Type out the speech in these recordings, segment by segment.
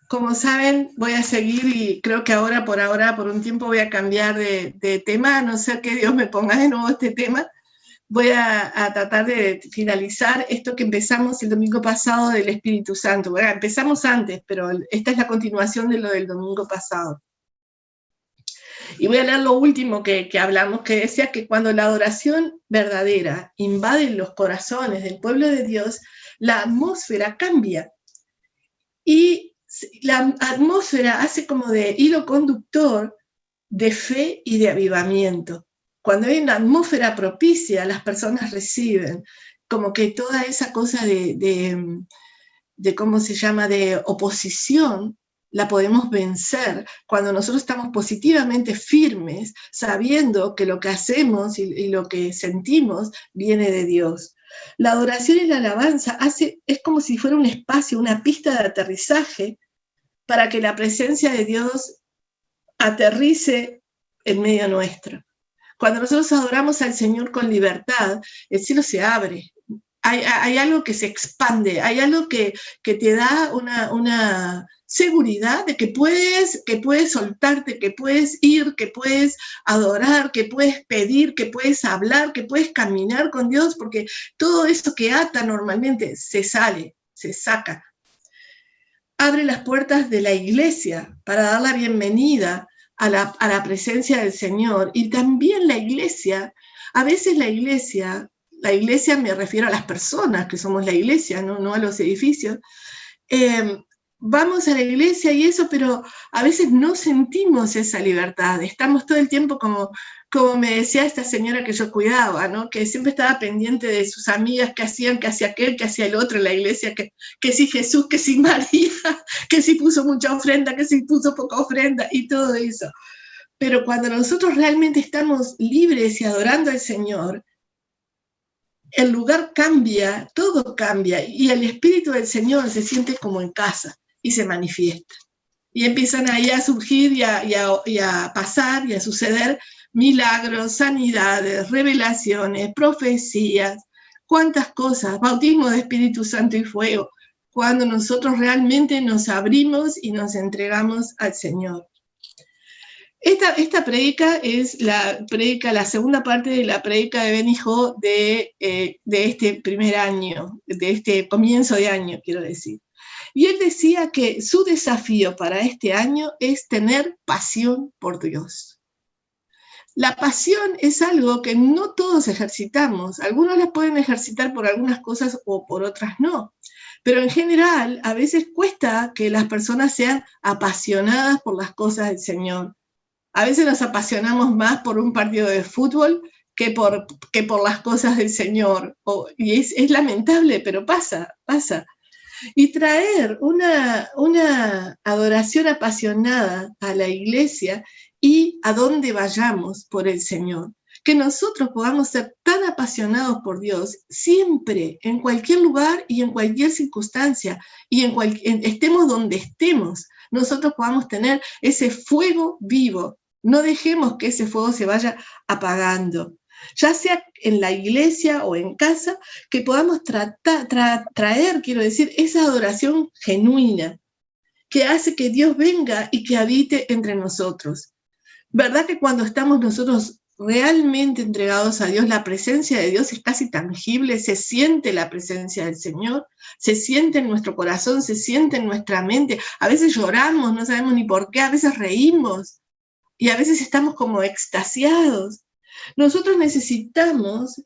como saben, voy a seguir y creo que ahora, por un tiempo voy a cambiar de tema, a no ser que Dios me ponga de nuevo este tema. Voy a tratar de finalizar esto que empezamos el domingo pasado del Espíritu Santo. Bueno, empezamos antes, pero esta es la continuación de lo del domingo pasado. Y voy a leer lo último que hablamos, que decía que cuando la adoración verdadera invade los corazones del pueblo de Dios, la atmósfera cambia. Y la atmósfera hace como de hilo conductor de fe y de avivamiento. Cuando hay una atmósfera propicia, las personas reciben como que toda esa cosa de ¿cómo se llama?, de oposición, la podemos vencer cuando nosotros estamos positivamente firmes, sabiendo que lo que hacemos y lo que sentimos viene de Dios. La adoración y la alabanza es como si fuera un espacio, una pista de aterrizaje para que la presencia de Dios aterrice en medio nuestro. Cuando nosotros adoramos al Señor con libertad, el cielo se abre. Hay algo que se expande, hay algo que te da una seguridad de que puedes soltarte, que puedes ir, que puedes adorar, que puedes pedir, que puedes hablar, que puedes caminar con Dios, porque todo eso que ata normalmente se sale, se saca. Abre las puertas de la iglesia para dar la bienvenida a la presencia del Señor. Y también la iglesia, a veces la iglesia me refiero a las personas que somos la iglesia, no a los edificios, vamos a la iglesia y eso, pero a veces no sentimos esa libertad, estamos todo el tiempo como me decía esta señora que yo cuidaba, ¿no? Que siempre estaba pendiente de sus amigas, que hacían, que hacía aquel, que hacía el otro en la iglesia, que si Jesús, que si María, que si puso mucha ofrenda, que si puso poca ofrenda y todo eso. Pero cuando nosotros realmente estamos libres y adorando al Señor, el lugar cambia, todo cambia, y el Espíritu del Señor se siente como en casa y se manifiesta. Y empiezan ahí a surgir y a pasar y a suceder milagros, sanidades, revelaciones, profecías, cuántas cosas, bautismo de Espíritu Santo y fuego, cuando nosotros realmente nos abrimos y nos entregamos al Señor. Esta predica es la segunda parte de la predica de Ben Hijo de este primer año, de este comienzo de año, quiero decir. Y él decía que su desafío para este año es tener pasión por Dios. La pasión es algo que no todos ejercitamos. Algunos la pueden ejercitar por algunas cosas o por otras no. Pero en general, a veces cuesta que las personas sean apasionadas por las cosas del Señor. A veces nos apasionamos más por un partido de fútbol que por las cosas del Señor. Y es lamentable, pero pasa. Y traer una adoración apasionada a la iglesia y a donde vayamos por el Señor. Que nosotros podamos ser tan apasionados por Dios siempre, en cualquier lugar y en cualquier circunstancia, y estemos donde estemos, nosotros podamos tener ese fuego vivo. No dejemos que ese fuego se vaya apagando, ya sea en la iglesia o en casa, que podamos traer, quiero decir, esa adoración genuina que hace que Dios venga y que habite entre nosotros. ¿Verdad que cuando estamos nosotros realmente entregados a Dios, la presencia de Dios es casi tangible? Se siente la presencia del Señor, se siente en nuestro corazón, se siente en nuestra mente. A veces lloramos, no sabemos ni por qué, a veces reímos y a veces estamos como extasiados. Nosotros necesitamos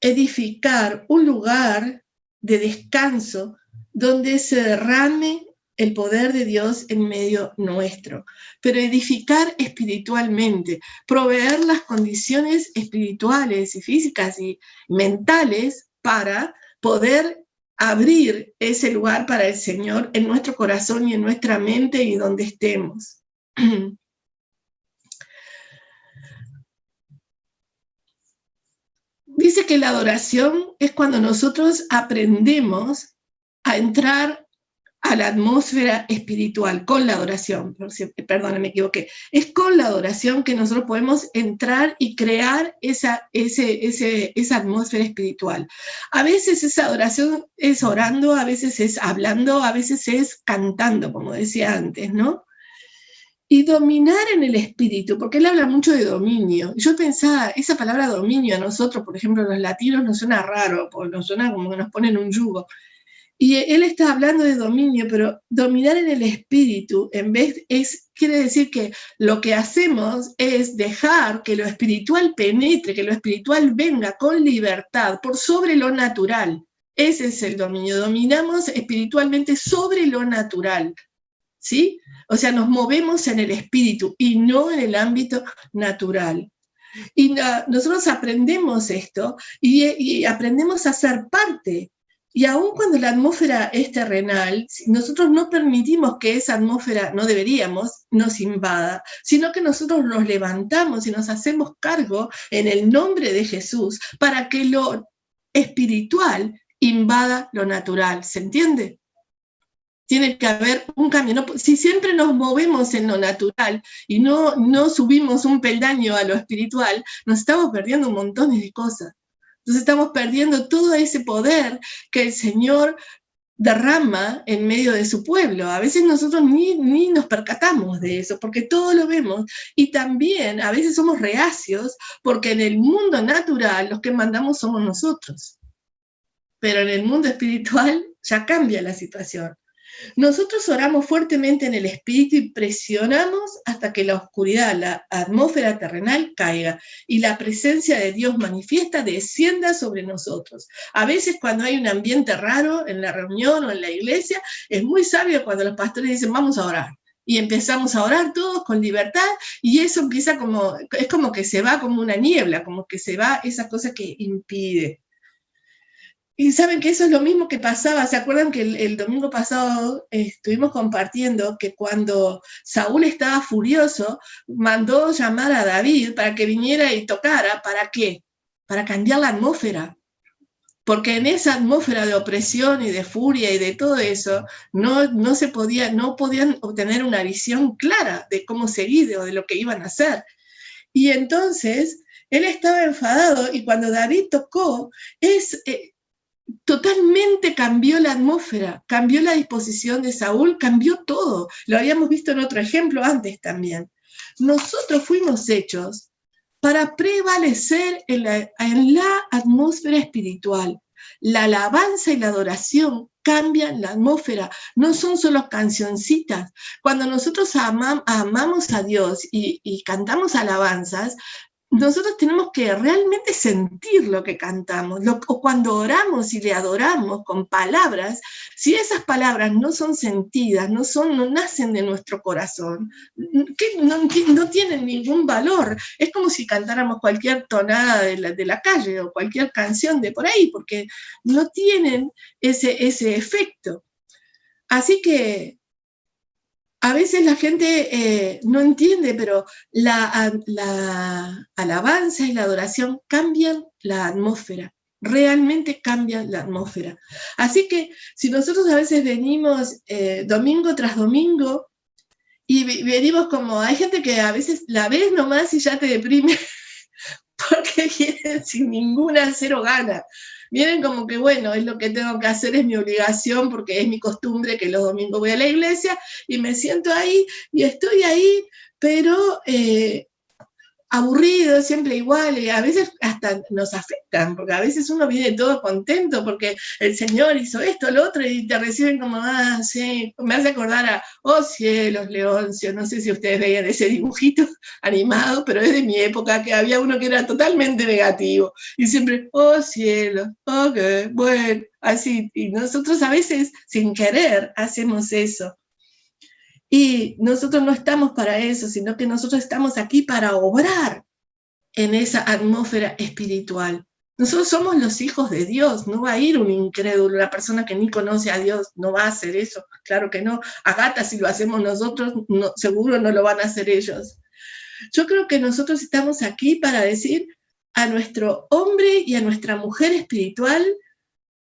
edificar un lugar de descanso donde se derrame el poder de Dios en medio nuestro, pero edificar espiritualmente, proveer las condiciones espirituales y físicas y mentales para poder abrir ese lugar para el Señor en nuestro corazón y en nuestra mente y donde estemos. Dice que la adoración es cuando nosotros aprendemos a entrar a la atmósfera espiritual, con la adoración, perdón, me equivoqué, es con la adoración que nosotros podemos entrar y crear esa atmósfera espiritual. A veces esa adoración es orando, a veces es hablando, a veces es cantando, como decía antes, ¿no? Y dominar en el espíritu, porque él habla mucho de dominio. Yo pensaba, esa palabra dominio a nosotros, por ejemplo, los latinos nos suena raro, porque nos suena como que nos ponen un yugo. Y él está hablando de dominio, pero dominar en el espíritu, en vez quiere decir que lo que hacemos es dejar que lo espiritual penetre, que lo espiritual venga con libertad por sobre lo natural. Ese es el dominio. Dominamos espiritualmente sobre lo natural, ¿sí? O sea, nos movemos en el espíritu y no en el ámbito natural. Y nosotros aprendemos esto y aprendemos a ser parte. Y aun cuando la atmósfera es terrenal, nosotros no permitimos que esa atmósfera, no deberíamos, nos invada, sino que nosotros nos levantamos y nos hacemos cargo en el nombre de Jesús para que lo espiritual invada lo natural. ¿Se entiende? Tiene que haber un cambio. No, si siempre nos movemos en lo natural y no subimos un peldaño a lo espiritual, nos estamos perdiendo un montón de cosas. Entonces estamos perdiendo todo ese poder que el Señor derrama en medio de su pueblo. A veces nosotros ni nos percatamos de eso, porque todo lo vemos. Y también a veces somos reacios, porque en el mundo natural los que mandamos somos nosotros. Pero en el mundo espiritual ya cambia la situación. Nosotros oramos fuertemente en el espíritu y presionamos hasta que la oscuridad, la atmósfera terrenal caiga y la presencia de Dios manifiesta descienda sobre nosotros. A veces cuando hay un ambiente raro en la reunión o en la iglesia, es muy sabio cuando los pastores dicen vamos a orar. Y empezamos a orar todos con libertad y eso empieza es como que se va como una niebla, como que se va esa cosa que impide. Y saben que eso es lo mismo que pasaba, ¿se acuerdan que el domingo pasado estuvimos compartiendo que cuando Saúl estaba furioso, mandó llamar a David para que viniera y tocara? ¿Para qué? Para cambiar la atmósfera. Porque en esa atmósfera de opresión y de furia y de todo eso, no podían obtener una visión clara de cómo seguir o de lo que iban a hacer. Y entonces, él estaba enfadado y cuando David tocó, totalmente cambió la atmósfera, cambió la disposición de Saúl, cambió todo. Lo habíamos visto en otro ejemplo antes también. Nosotros fuimos hechos para prevalecer en la atmósfera espiritual. La alabanza y la adoración cambian la atmósfera, no son solo cancioncitas. Cuando nosotros amamos a Dios y cantamos alabanzas, nosotros tenemos que realmente sentir lo que cantamos, o cuando oramos y le adoramos con palabras, si esas palabras no son sentidas, no nacen de nuestro corazón, que no tienen ningún valor. Es como si cantáramos cualquier tonada de la calle o cualquier canción de por ahí, porque no tienen ese efecto. Así que a veces la gente no entiende, pero la alabanza y la adoración cambian la atmósfera, realmente cambian la atmósfera. Así que si nosotros a veces venimos domingo tras domingo y venimos como, hay gente que a veces la ves nomás y ya te deprime porque vienen sin ninguna, cero gana. Vienen como que, bueno, es lo que tengo que hacer, es mi obligación, porque es mi costumbre que los domingos voy a la iglesia y me siento ahí y estoy ahí, pero aburrido, siempre igual, y a veces hasta nos afectan, porque a veces uno viene todo contento porque el Señor hizo esto, lo otro, y te reciben como, sí, me hace acordar a, oh cielos, Leoncio, no sé si ustedes veían ese dibujito animado, pero es de mi época, que había uno que era totalmente negativo, y siempre, oh cielos, ok, bueno, así, y nosotros a veces, sin querer, hacemos eso. Y nosotros no estamos para eso, sino que nosotros estamos aquí para obrar en esa atmósfera espiritual. Nosotros somos los hijos de Dios, no va a ir un incrédulo, una persona que ni conoce a Dios, no va a hacer eso, claro que no. Agata, si lo hacemos nosotros, seguro no lo van a hacer ellos. Yo creo que nosotros estamos aquí para decir a nuestro hombre y a nuestra mujer espiritual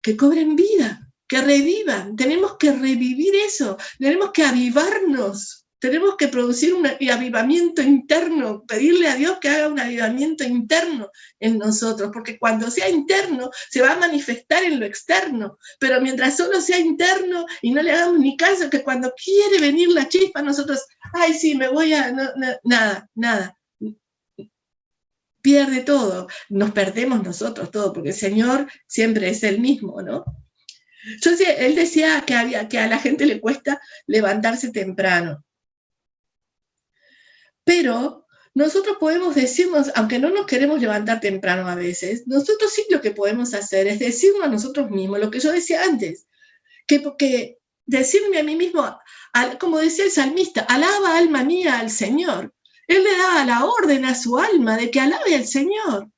que cobren vida, que revivan, tenemos que revivir eso, tenemos que avivarnos. Tenemos que producir un avivamiento interno, pedirle a Dios que haga un avivamiento interno en nosotros, porque cuando sea interno se va a manifestar en lo externo, pero mientras solo sea interno y no le hagamos ni caso, que cuando quiere venir la chispa nosotros, ay sí, me voy a... nada. Pierde todo, nos perdemos nosotros todo, porque el Señor siempre es el mismo, ¿no? Él decía que a la gente le cuesta levantarse temprano. Pero nosotros podemos decirnos, aunque no nos queremos levantar temprano a veces, nosotros sí lo que podemos hacer es decirnos a nosotros mismos, lo que yo decía antes, que decirme a mí mismo, como decía el salmista, alaba alma mía al Señor. Él le daba la orden a su alma de que alabe al Señor,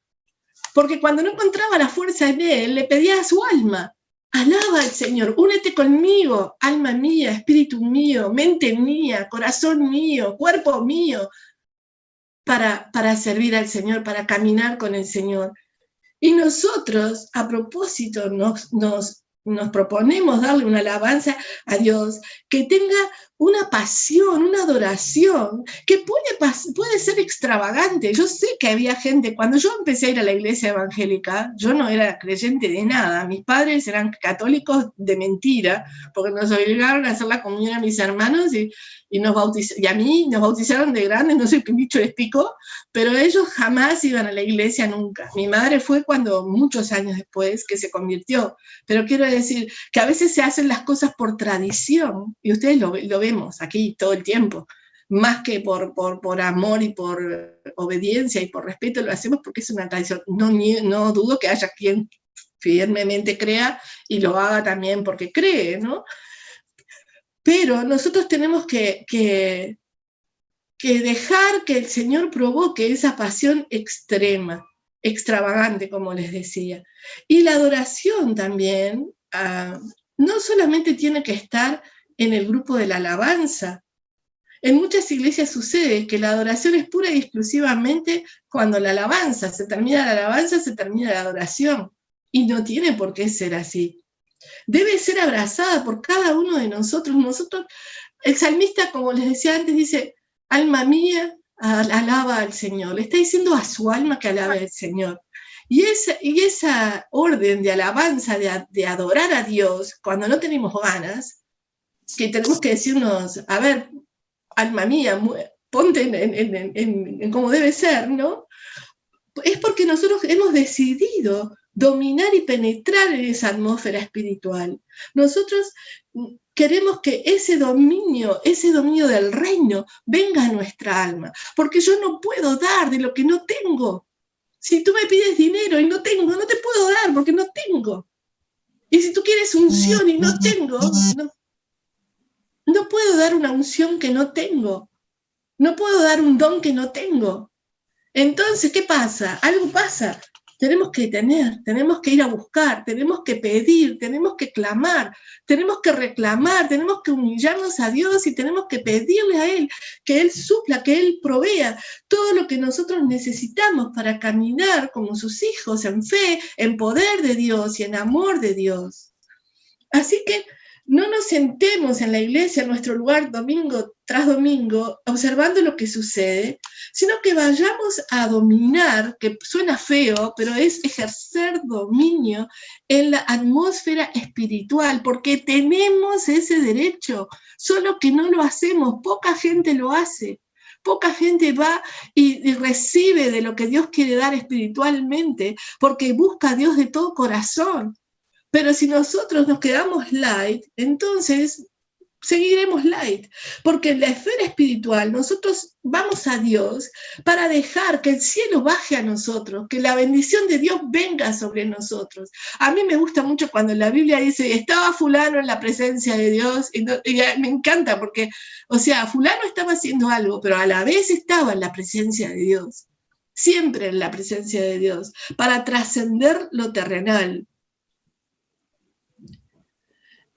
porque cuando no encontraba la fuerza en él, le pedía a su alma, alaba al Señor, únete conmigo, alma mía, espíritu mío, mente mía, corazón mío, cuerpo mío, para servir al Señor, para caminar con el Señor. Y nosotros, a propósito, nos proponemos darle una alabanza a Dios que tenga una pasión, una adoración, que puede ser extravagante. Yo sé que había gente, cuando yo empecé a ir a la iglesia evangélica, yo no era creyente de nada, mis padres eran católicos de mentira, porque nos obligaron a hacer la comunión a mis hermanos y a mí nos bautizaron de grandes, no sé qué dicho les picó, pero ellos jamás iban a la iglesia nunca. Mi madre fue cuando, muchos años después, que se convirtió. Pero quiero decir que a veces se hacen las cosas por tradición, y ustedes lo vemos aquí todo el tiempo, más que por amor y por obediencia y por respeto, lo hacemos porque es una tradición. No dudo que haya quien firmemente crea y lo haga también porque cree, ¿no? Pero nosotros tenemos que dejar que el Señor provoque esa pasión extrema, extravagante, como les decía. Y la adoración también no solamente tiene que estar en el grupo de la alabanza. En muchas iglesias sucede que la adoración es pura y exclusivamente cuando la alabanza, se termina la adoración. Y no tiene por qué ser así. Debe ser abrazada por cada uno de nosotros. El salmista, como les decía antes, dice, alma mía, alaba al Señor. Le está diciendo a su alma que alabe al Señor. Y esa orden de alabanza, de adorar a Dios, cuando no tenemos ganas, que tenemos que decirnos, a ver, alma mía, ponte en como debe ser, ¿no? Es porque nosotros hemos decidido dominar y penetrar en esa atmósfera espiritual. Nosotros queremos que ese dominio del reino venga a nuestra alma, porque yo no puedo dar de lo que no tengo. Si tú me pides dinero y no tengo, no te puedo dar porque no tengo. Y si tú quieres unción y no tengo, no puedo dar una unción que no tengo. No puedo dar un don que no tengo. Entonces, ¿qué pasa? Algo pasa. Tenemos que tenemos que ir a buscar, tenemos que pedir, tenemos que clamar, tenemos que reclamar, tenemos que humillarnos a Dios y tenemos que pedirle a Él que Él supla, que Él provea todo lo que nosotros necesitamos para caminar como sus hijos en fe, en poder de Dios y en amor de Dios. Así que no nos sentemos en la iglesia, en nuestro lugar, domingo tras domingo, observando lo que sucede, sino que vayamos a dominar, que suena feo, pero es ejercer dominio en la atmósfera espiritual, porque tenemos ese derecho, solo que no lo hacemos, poca gente lo hace. Poca gente va y recibe de lo que Dios quiere dar espiritualmente, porque busca a Dios de todo corazón. Pero si nosotros nos quedamos light, entonces seguiremos light, porque en la esfera espiritual nosotros vamos a Dios para dejar que el cielo baje a nosotros, que la bendición de Dios venga sobre nosotros. A mí me gusta mucho cuando la Biblia dice, estaba fulano en la presencia de Dios, y me encanta porque, o sea, fulano estaba haciendo algo, pero a la vez estaba en la presencia de Dios, siempre en la presencia de Dios, para trascender lo terrenal.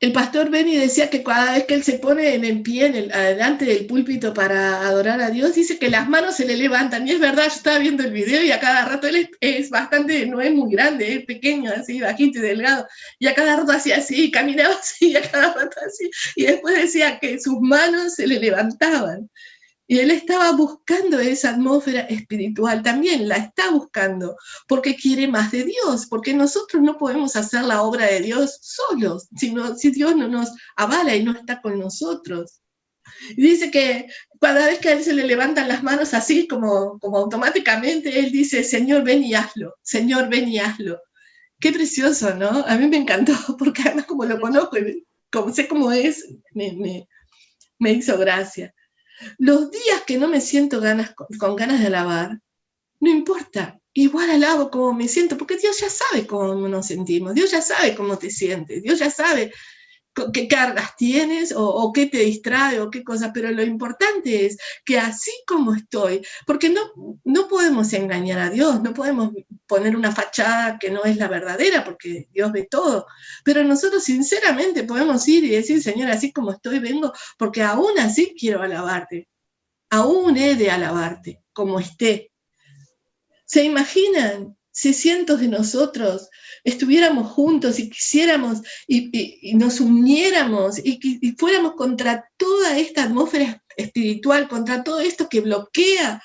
el pastor Benny decía que cada vez que él se pone en el pie, adelante del púlpito para adorar a Dios, dice que las manos se le levantan. Y es verdad, yo estaba viendo el video y a cada rato él es bastante, no es muy grande, es pequeño, así, bajito y delgado. Y a cada rato hacía así, caminaba así, y a cada rato así. Y después decía que sus manos se le levantaban. Y él estaba buscando esa atmósfera espiritual, también la está buscando, porque quiere más de Dios, porque nosotros no podemos hacer la obra de Dios solos, si Dios no nos avala y no está con nosotros. Y dice que cada vez que a él se le levantan las manos así, como automáticamente, él dice, Señor, ven y hazlo, Señor, ven y hazlo. Qué precioso, ¿no? A mí me encantó, porque además como lo conozco y como sé cómo es, me hizo gracia. Los días que no me siento con ganas de alabar, no importa, igual alabo como me siento, porque Dios ya sabe cómo nos sentimos, Dios ya sabe cómo te sientes, Dios ya sabe qué cargas tienes o qué te distrae o qué cosa, pero lo importante es que así como estoy, porque no podemos engañar a Dios, no podemos poner una fachada que no es la verdadera, porque Dios ve todo, pero nosotros sinceramente podemos ir y decir, Señor, así como estoy, vengo, porque aún así quiero alabarte, aún he de alabarte, como esté. ¿Se imaginan si cientos de nosotros estuviéramos juntos y quisiéramos y nos uniéramos y fuéramos contra toda esta atmósfera espiritual, contra todo esto que bloquea?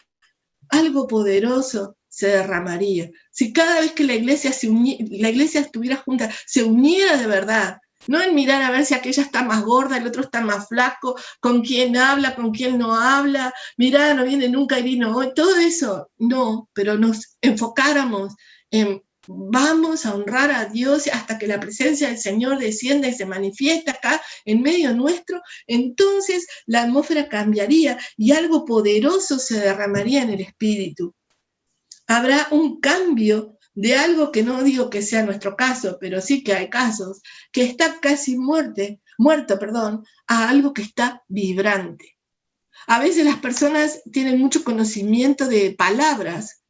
Algo poderoso se derramaría. Si cada vez que la iglesia estuviera junta, se uniera de verdad, no en mirar a ver si aquella está más gorda, el otro está más flaco, con quién habla, con quién no habla, mirá, no viene nunca y vino hoy, todo eso, no, pero nos enfocáramos en vamos a honrar a Dios hasta que la presencia del Señor descienda y se manifiesta acá en medio nuestro, entonces la atmósfera cambiaría y algo poderoso se derramaría en el espíritu. Habrá un cambio de algo que no digo que sea nuestro caso, pero sí que hay casos, que está casi muerto, a algo que está vibrante. A veces las personas tienen mucho conocimiento de palabras,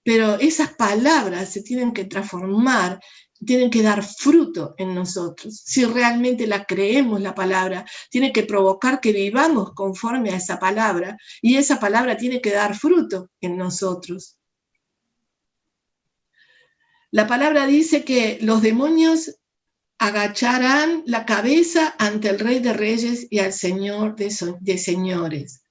pero esas palabras se tienen que transformar, tienen que dar fruto en nosotros. Si realmente la creemos, la palabra, tiene que provocar que vivamos conforme a esa palabra, y esa palabra tiene que dar fruto en nosotros. La palabra dice que los demonios agacharán la cabeza ante el Rey de Reyes y al Señor de Señores.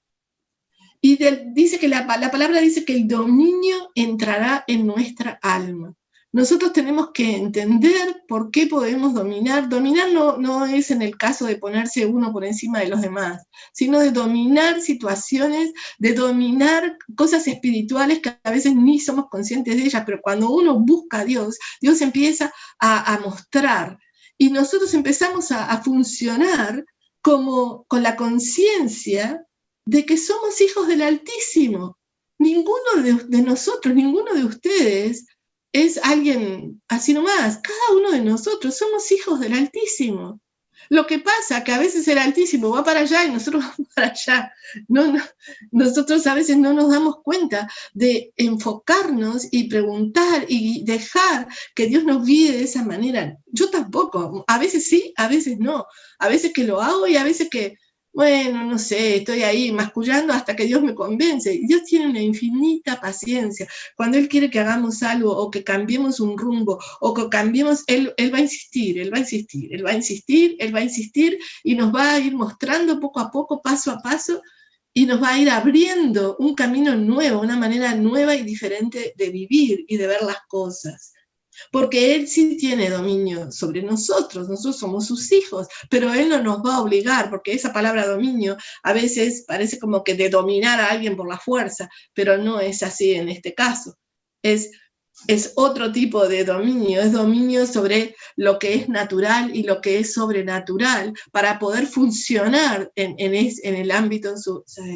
Y dice que la palabra dice que el dominio entrará en nuestra alma. Nosotros tenemos que entender por qué podemos dominar. Dominar no es en el caso de ponerse uno por encima de los demás, sino de dominar situaciones, de dominar cosas espirituales que a veces ni somos conscientes de ellas, pero cuando uno busca a Dios, Dios empieza a mostrar. Y nosotros empezamos a funcionar como con la conciencia de que somos hijos del Altísimo. Ninguno de nosotros, ninguno de ustedes es alguien así nomás. Cada uno de nosotros somos hijos del Altísimo. Lo que pasa que a veces el Altísimo va para allá y nosotros vamos para allá. Nosotros a veces no nos damos cuenta de enfocarnos y preguntar y dejar que Dios nos guíe de esa manera. Yo tampoco. A veces sí, a veces no. A veces que lo hago y a veces que bueno, no sé, estoy ahí mascullando hasta que Dios me convence. Dios tiene una infinita paciencia. Cuando Él quiere que hagamos algo o que cambiemos un rumbo o que cambiemos, Él va a insistir, Él va a insistir, Él va a insistir, Él va a insistir y nos va a ir mostrando poco a poco, paso a paso, y nos va a ir abriendo un camino nuevo, una manera nueva y diferente de vivir y de ver las cosas. Porque Él sí tiene dominio sobre nosotros somos sus hijos, pero Él no nos va a obligar, porque esa palabra dominio a veces parece como que de dominar a alguien por la fuerza, pero no es así en este caso. Es otro tipo de dominio, es dominio sobre lo que es natural y lo que es sobrenatural, para poder funcionar en el ámbito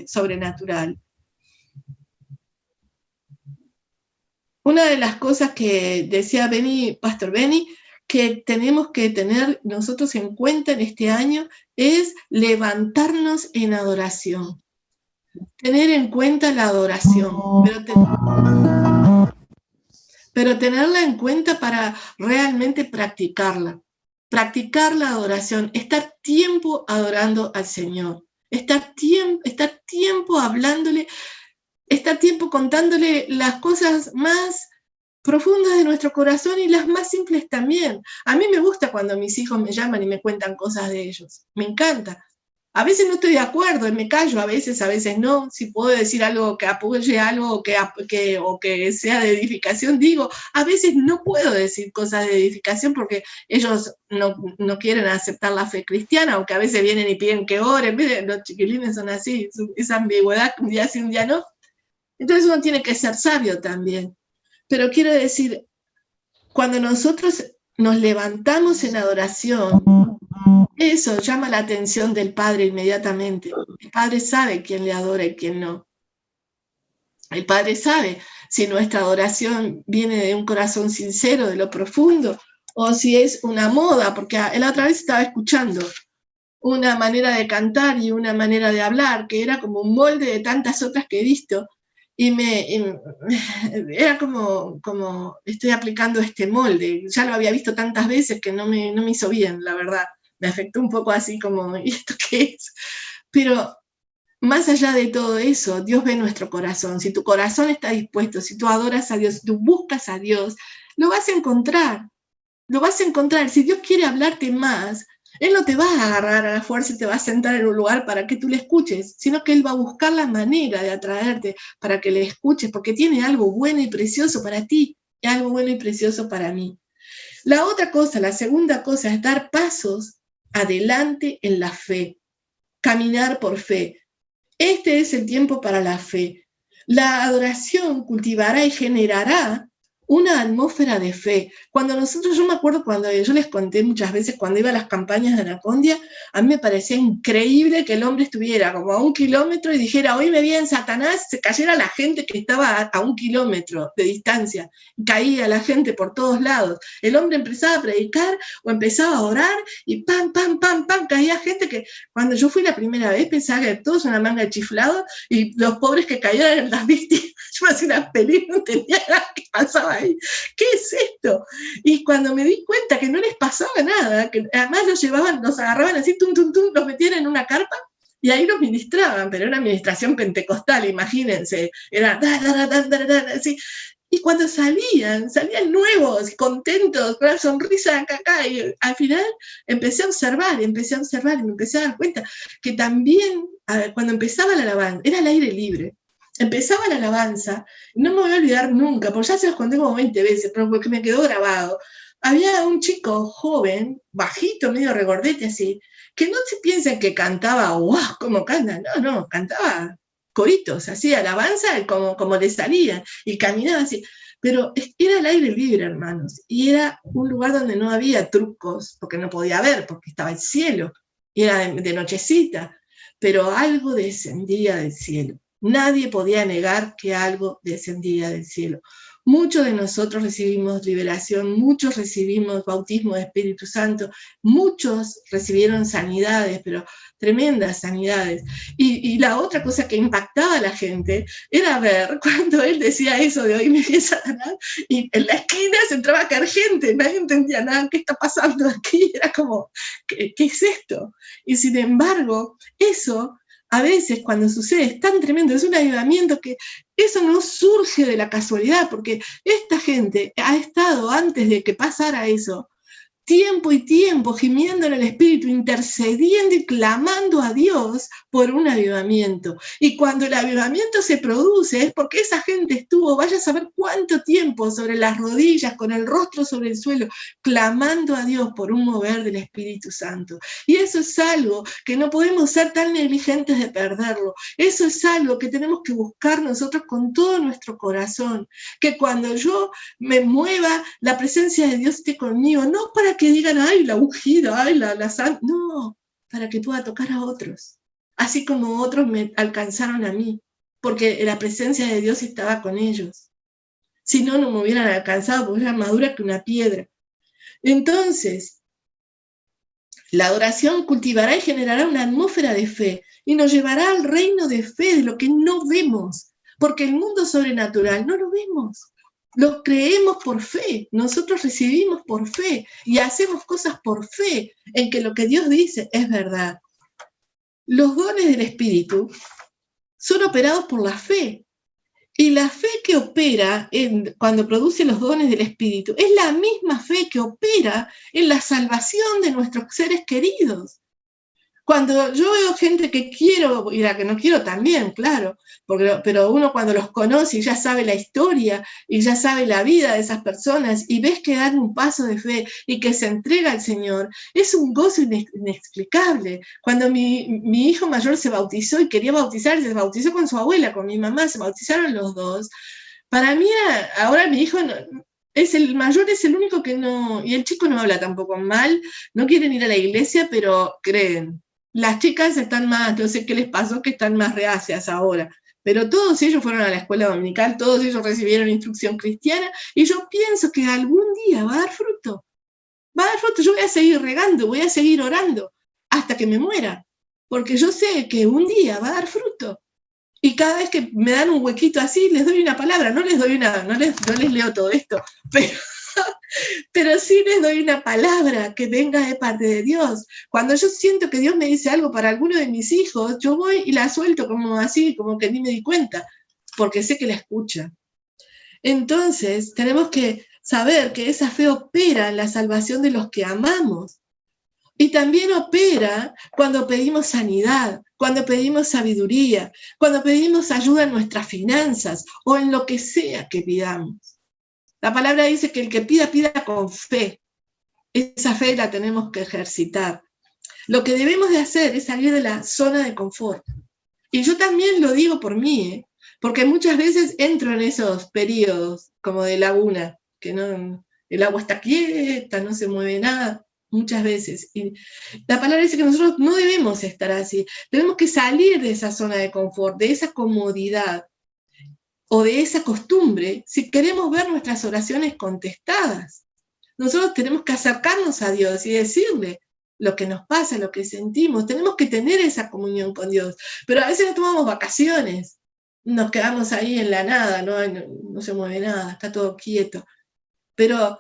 sobrenatural. Una de las cosas que decía Pastor Benny, que tenemos que tener nosotros en cuenta en este año es levantarnos en adoración. Tener en cuenta la adoración, pero tenerla en cuenta para realmente practicarla. practicar la adoración, estar tiempo adorando al Señor, estar tiempo hablándole, estar tiempo contándole las cosas más profundas de nuestro corazón y las más simples también. A mí me gusta cuando mis hijos me llaman y me cuentan cosas de ellos, me encanta. A veces no estoy de acuerdo y me callo, a veces no. Si puedo decir algo que apoye algo o que sea de edificación, digo. A veces no puedo decir cosas de edificación porque ellos no quieren aceptar la fe cristiana, aunque a veces vienen y piden que oren. Miren, los chiquilines son así, esa ambigüedad, un día sí, un día no. Entonces uno tiene que ser sabio también. Pero quiero decir, cuando nosotros nos levantamos en adoración, eso llama la atención del Padre inmediatamente. El Padre sabe quién le adora y quién no. El Padre sabe si nuestra adoración viene de un corazón sincero, de lo profundo, o si es una moda, porque la otra vez estaba escuchando una manera de cantar y una manera de hablar, que era como un molde de tantas otras que he visto, y era como estoy aplicando este molde. Ya lo había visto tantas veces que no me hizo bien, la verdad. Me afectó un poco así como, ¿y esto qué es? Pero más allá de todo eso, Dios ve nuestro corazón. Si tu corazón está dispuesto, si tú adoras a Dios, si tú buscas a Dios, lo vas a encontrar. Lo vas a encontrar. Si Dios quiere hablarte más, Él no te va a agarrar a la fuerza y te va a sentar en un lugar para que tú le escuches, sino que Él va a buscar la manera de atraerte para que le escuches, porque tiene algo bueno y precioso para ti y algo bueno y precioso para mí. La otra cosa, la segunda cosa, es dar pasos adelante en la fe, caminar por fe. Este es el tiempo para la fe. La adoración cultivará y generará una atmósfera de fe. Yo me acuerdo cuando yo les conté muchas veces, cuando iba a las campañas de Anacondia, a mí me parecía increíble que el hombre estuviera como a 1 kilómetro y dijera, hoy me viene Satanás, se cayera la gente que estaba a 1 kilómetro de distancia, caía la gente por todos lados. El hombre empezaba a predicar o empezaba a orar y pam, pam, pam, pam, caía gente que cuando yo fui la primera vez pensaba que todos una manga de chiflados y los pobres que caían eran las víctimas. Yo me hacía una película, no entendía nada que pasaba ahí. ¿Qué es esto? Y cuando me di cuenta que no les pasaba nada, que además los agarraban así, tum, tum, tum, los metían en una carpa y ahí los ministraban, pero era una administración pentecostal, imagínense, era así. Y cuando salían nuevos, contentos, con una sonrisa acá, y al final empecé a observar y me empecé a dar cuenta que también, cuando empezaba la alabanza, era al aire libre, empezaba la alabanza, no me voy a olvidar nunca, porque ya se los conté como 20 veces, pero porque me quedó grabado. Había un chico joven, bajito, medio regordete así, que no se piensen que cantaba, wow, como canta, no, cantaba coritos, así, alabanza como le salía, y caminaba así. Pero era al aire libre, hermanos, y era un lugar donde no había trucos, porque no podía ver, porque estaba el cielo, y era de nochecita, pero algo descendía del cielo. Nadie podía negar que algo descendía del cielo. Muchos de nosotros recibimos liberación, muchos recibimos bautismo de Espíritu Santo, muchos recibieron sanidades, pero tremendas sanidades. Y la otra cosa que impactaba a la gente era ver cuando él decía eso de hoy me viene Satanás, y en la esquina se entraba a caer gente, nadie entendía nada, ¿qué está pasando aquí? Era como, ¿qué es esto? Y sin embargo, eso a veces cuando sucede es tan tremendo, es un avivamiento que eso no surge de la casualidad, porque esta gente ha estado antes de que pasara eso, tiempo y tiempo gimiendo en el Espíritu, intercediendo y clamando a Dios por un avivamiento. Y cuando el avivamiento se produce es porque esa gente estuvo, vaya a saber cuánto tiempo, sobre las rodillas, con el rostro sobre el suelo, clamando a Dios por un mover del Espíritu Santo. Y eso es algo que no podemos ser tan negligentes de perderlo. Eso es algo que tenemos que buscar nosotros con todo nuestro corazón. Que cuando yo me mueva, la presencia de Dios esté conmigo, no para que digan, ay, la ungida, ay, la santa, no, para que pueda tocar a otros, así como otros me alcanzaron a mí, porque la presencia de Dios estaba con ellos. Si no, no me hubieran alcanzado, porque era más dura que una piedra. Entonces, la adoración cultivará y generará una atmósfera de fe, y nos llevará al reino de fe, de lo que no vemos, porque el mundo sobrenatural no lo vemos. Lo creemos por fe, nosotros recibimos por fe y hacemos cosas por fe en que lo que Dios dice es verdad. Los dones del Espíritu son operados por la fe. Y la fe que opera cuando produce los dones del Espíritu es la misma fe que opera en la salvación de nuestros seres queridos. Cuando yo veo gente que quiero, y la que no quiero también, claro, pero uno cuando los conoce y ya sabe la historia y ya sabe la vida de esas personas y ves que dan un paso de fe y que se entrega al Señor, es un gozo inexplicable. Cuando mi hijo mayor se bautizó y quería bautizarse, se bautizó con su abuela, con mi mamá, se bautizaron los dos. Para mí, ahora mi hijo es el mayor, es el único que no, y el chico no habla tampoco mal, no quieren ir a la iglesia, pero creen. Las chicas están más, no sé qué les pasó, que están más reacias ahora, pero todos ellos fueron a la escuela dominical, todos ellos recibieron instrucción cristiana, y yo pienso que algún día va a dar fruto, yo voy a seguir regando, voy a seguir orando, hasta que me muera, porque yo sé que un día va a dar fruto, y cada vez que me dan un huequito así, les doy una palabra, no les leo todo esto, pero sí les doy una palabra que venga de parte de Dios. Cuando yo siento que Dios me dice algo para alguno de mis hijos, yo voy y la suelto como así, como que ni me di cuenta, porque sé que la escucha. Entonces, tenemos que saber que esa fe opera en la salvación de los que amamos. Y también opera cuando pedimos sanidad, cuando pedimos sabiduría, cuando pedimos ayuda en nuestras finanzas o en lo que sea que pidamos. La palabra dice que el que pida, pida con fe. Esa fe la tenemos que ejercitar. Lo que debemos de hacer es salir de la zona de confort. Y yo también lo digo por mí, porque muchas veces entro en esos periodos como de laguna, que no, el agua está quieta, no se mueve nada, muchas veces. Y la palabra dice que nosotros no debemos estar así, tenemos que salir de esa zona de confort, de esa comodidad o de esa costumbre, si queremos ver nuestras oraciones contestadas. Nosotros tenemos que acercarnos a Dios y decirle lo que nos pasa, lo que sentimos. Tenemos que tener esa comunión con Dios. Pero a veces no tomamos vacaciones. Nos quedamos ahí en la nada, no se mueve nada, está todo quieto. Pero,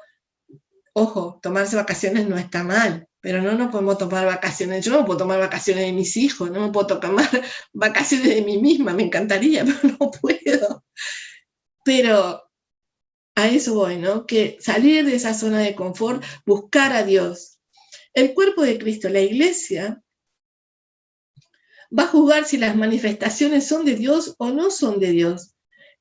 ojo, tomarse vacaciones no está mal, pero no podemos tomar vacaciones. Yo no puedo tomar vacaciones de mis hijos, no me puedo tomar vacaciones de mí misma, me encantaría, pero no puedo. Pero a eso voy, ¿no? Que salir de esa zona de confort, buscar a Dios. El cuerpo de Cristo, la iglesia, va a juzgar si las manifestaciones son de Dios o no son de Dios.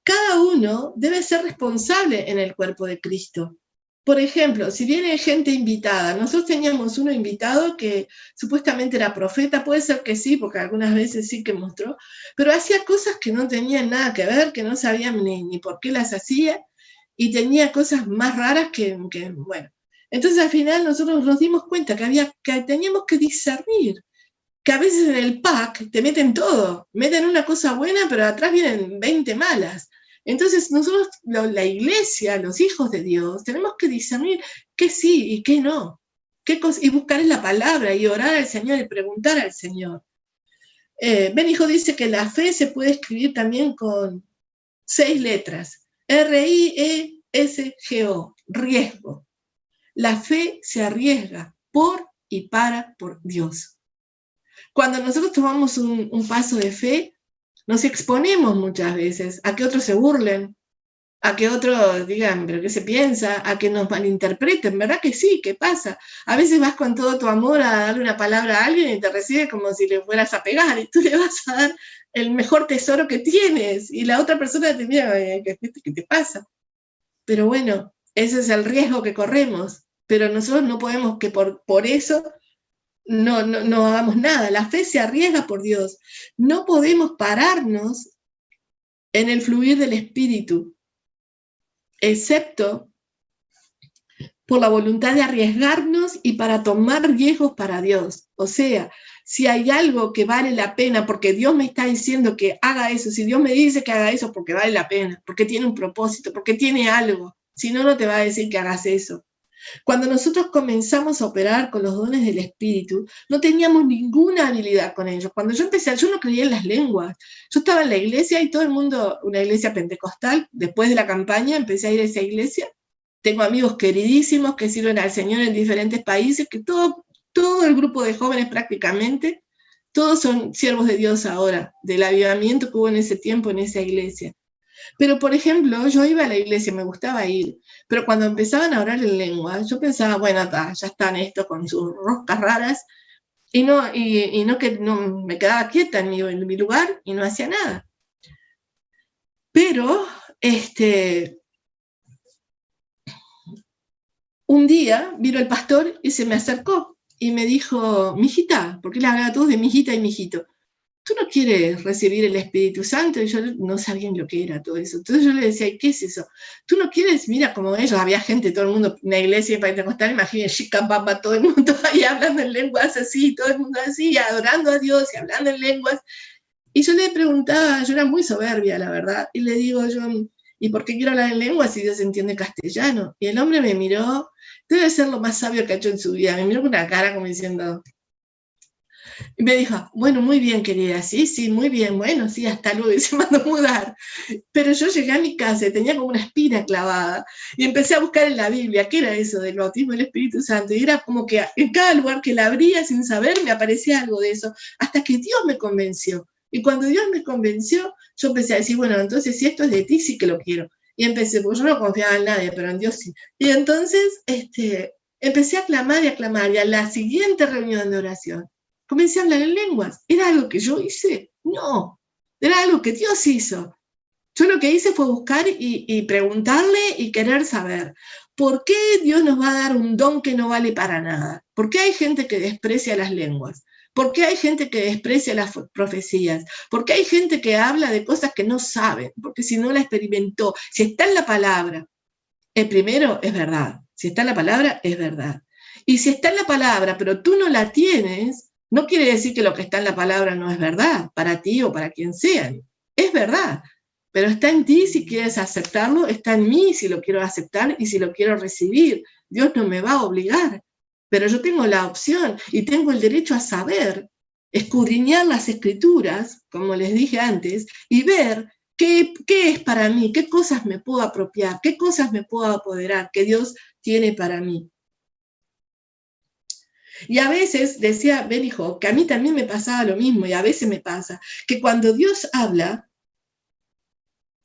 Cada uno debe ser responsable en el cuerpo de Cristo. Por ejemplo, si viene gente invitada, nosotros teníamos uno invitado que supuestamente era profeta, puede ser que sí, porque algunas veces sí que mostró, pero hacía cosas que no tenían nada que ver, que no sabían ni por qué las hacía, y tenía cosas más raras que bueno. Entonces al final nosotros nos dimos cuenta que teníamos que discernir, que a veces en el pack te meten todo, meten una cosa buena, pero atrás vienen 20 malas. Entonces nosotros, la iglesia, los hijos de Dios, tenemos que discernir qué sí y qué no, y buscar en la palabra y orar al Señor y preguntar al Señor. Benijo dice que la fe se puede escribir también con 6 letras, R-I-E-S-G-O, riesgo. La fe se arriesga por y por Dios. Cuando nosotros tomamos un paso de fe, nos exponemos muchas veces a que otros se burlen, a que otros digan, pero ¿qué se piensa? A que nos malinterpreten, ¿verdad que sí? ¿Qué pasa? A veces vas con todo tu amor a darle una palabra a alguien y te recibe como si le fueras a pegar, y tú le vas a dar el mejor tesoro que tienes, y la otra persona te mira, ¿qué te pasa? Pero bueno, ese es el riesgo que corremos, pero nosotros no podemos que por eso no hagamos nada. La fe se arriesga por Dios. No podemos pararnos en el fluir del Espíritu, excepto por la voluntad de arriesgarnos y para tomar riesgos para Dios. O sea, si hay algo que vale la pena, porque Dios me está diciendo que haga eso, si Dios me dice que haga eso, porque vale la pena, porque tiene un propósito, porque tiene algo. Si no, no te va a decir que hagas eso. Cuando nosotros comenzamos a operar con los dones del Espíritu, no teníamos ninguna habilidad con ellos. Cuando yo empecé, yo no creía en las lenguas. Yo estaba en la iglesia y todo el mundo, una iglesia pentecostal, después de la campaña empecé a ir a esa iglesia. Tengo amigos queridísimos que sirven al Señor en diferentes países, que todo el grupo de jóvenes prácticamente, todos son siervos de Dios ahora, del avivamiento que hubo en ese tiempo en esa iglesia. Pero, por ejemplo, yo iba a la iglesia, me gustaba ir, pero cuando empezaban a orar en lengua, yo pensaba, bueno, ya están estos con sus roscas raras, y no que no me quedaba quieta en mi lugar y no hacía nada. Pero, un día vino el pastor y se me acercó y me dijo, mijita, porque él hablaba a todos de mijita y mijito, ¿tú no quieres recibir el Espíritu Santo? Y yo no sabía lo que era todo eso. Entonces yo le decía, ¿y qué es eso? ¿Tú no quieres? Mira, como ellos, había gente, todo el mundo, una iglesia pentecostal, imagínense, chica, papa, todo el mundo ahí hablando en lenguas así, todo el mundo así, adorando a Dios y hablando en lenguas. Y yo le preguntaba, yo era muy soberbia, la verdad, y le digo yo, ¿y por qué quiero hablar en lenguas si Dios entiende castellano? Y el hombre me miró, debe ser lo más sabio que ha hecho en su vida, me miró con una cara como diciendo, y me dijo, bueno, muy bien, querida, sí, muy bien, bueno, sí, hasta luego, y se mandó a mudar. Pero yo llegué a mi casa y tenía como una espina clavada, y empecé a buscar en la Biblia, ¿qué era eso del bautismo del Espíritu Santo? Y era como que en cada lugar que la abría sin saber, me aparecía algo de eso, hasta que Dios me convenció. Y cuando Dios me convenció, yo empecé a decir, bueno, entonces si esto es de ti, sí que lo quiero. Y empecé, porque yo no confiaba en nadie, pero en Dios sí. Y entonces, empecé a clamar, y a la siguiente reunión de oración, comencé a hablar en lenguas. ¿Era algo que yo hice? No, era algo que Dios hizo. Yo lo que hice fue buscar y preguntarle y querer saber, ¿por qué Dios nos va a dar un don que no vale para nada? ¿Por qué hay gente que desprecia las lenguas? ¿Por qué hay gente que desprecia las profecías? ¿Por qué hay gente que habla de cosas que no sabe? Porque si no la experimentó, si está en la palabra, el primero es verdad. Si está en la palabra, es verdad. Y si está en la palabra, pero tú no la tienes, no quiere decir que lo que está en la palabra no es verdad, para ti o para quien sea. Es verdad, pero está en ti si quieres aceptarlo, está en mí si lo quiero aceptar y si lo quiero recibir. Dios no me va a obligar, pero yo tengo la opción y tengo el derecho a saber, escudriñar las escrituras, como les dije antes, y ver qué es para mí, qué cosas me puedo apropiar, qué cosas me puedo apoderar, que Dios tiene para mí. Y a veces, decía Benijo, que a mí también me pasaba lo mismo, y a veces me pasa, que cuando Dios habla,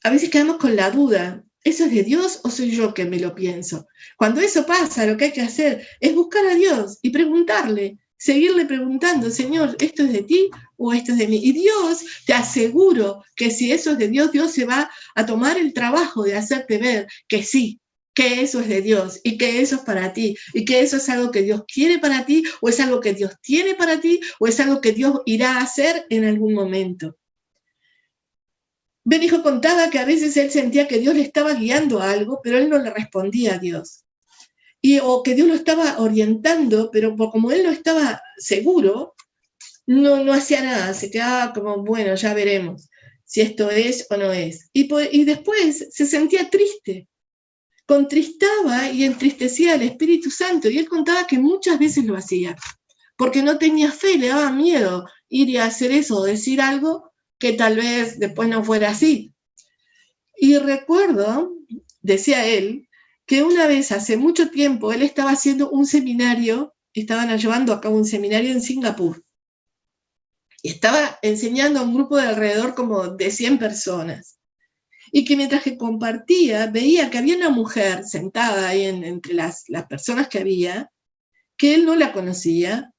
a veces quedamos con la duda, ¿eso es de Dios o soy yo que me lo pienso? Cuando eso pasa, lo que hay que hacer es buscar a Dios y preguntarle, seguirle preguntando, Señor, ¿esto es de ti o esto es de mí? Y Dios, te aseguro que si eso es de Dios, Dios se va a tomar el trabajo de hacerte ver que sí, que eso es de Dios y que eso es para ti y que eso es algo que Dios quiere para ti o es algo que Dios tiene para ti o es algo que Dios irá a hacer en algún momento. Benijo contaba que a veces él sentía que Dios le estaba guiando a algo, pero él no le respondía a Dios. O que Dios lo estaba orientando, pero como él no estaba seguro, no hacía nada, se quedaba como, bueno, ya veremos si esto es o no es. Y después se sentía triste, contristaba y entristecía al Espíritu Santo, y él contaba que muchas veces lo hacía, porque no tenía fe, le daba miedo ir y hacer eso, o decir algo que tal vez después no fuera así. Y recuerdo, decía él, que una vez hace mucho tiempo él estaba haciendo un seminario, estaban llevando a cabo un seminario en Singapur, y estaba enseñando a un grupo de alrededor como de 100 personas, y que mientras que compartía, veía que había una mujer sentada ahí entre las personas que había, que él no la conocía,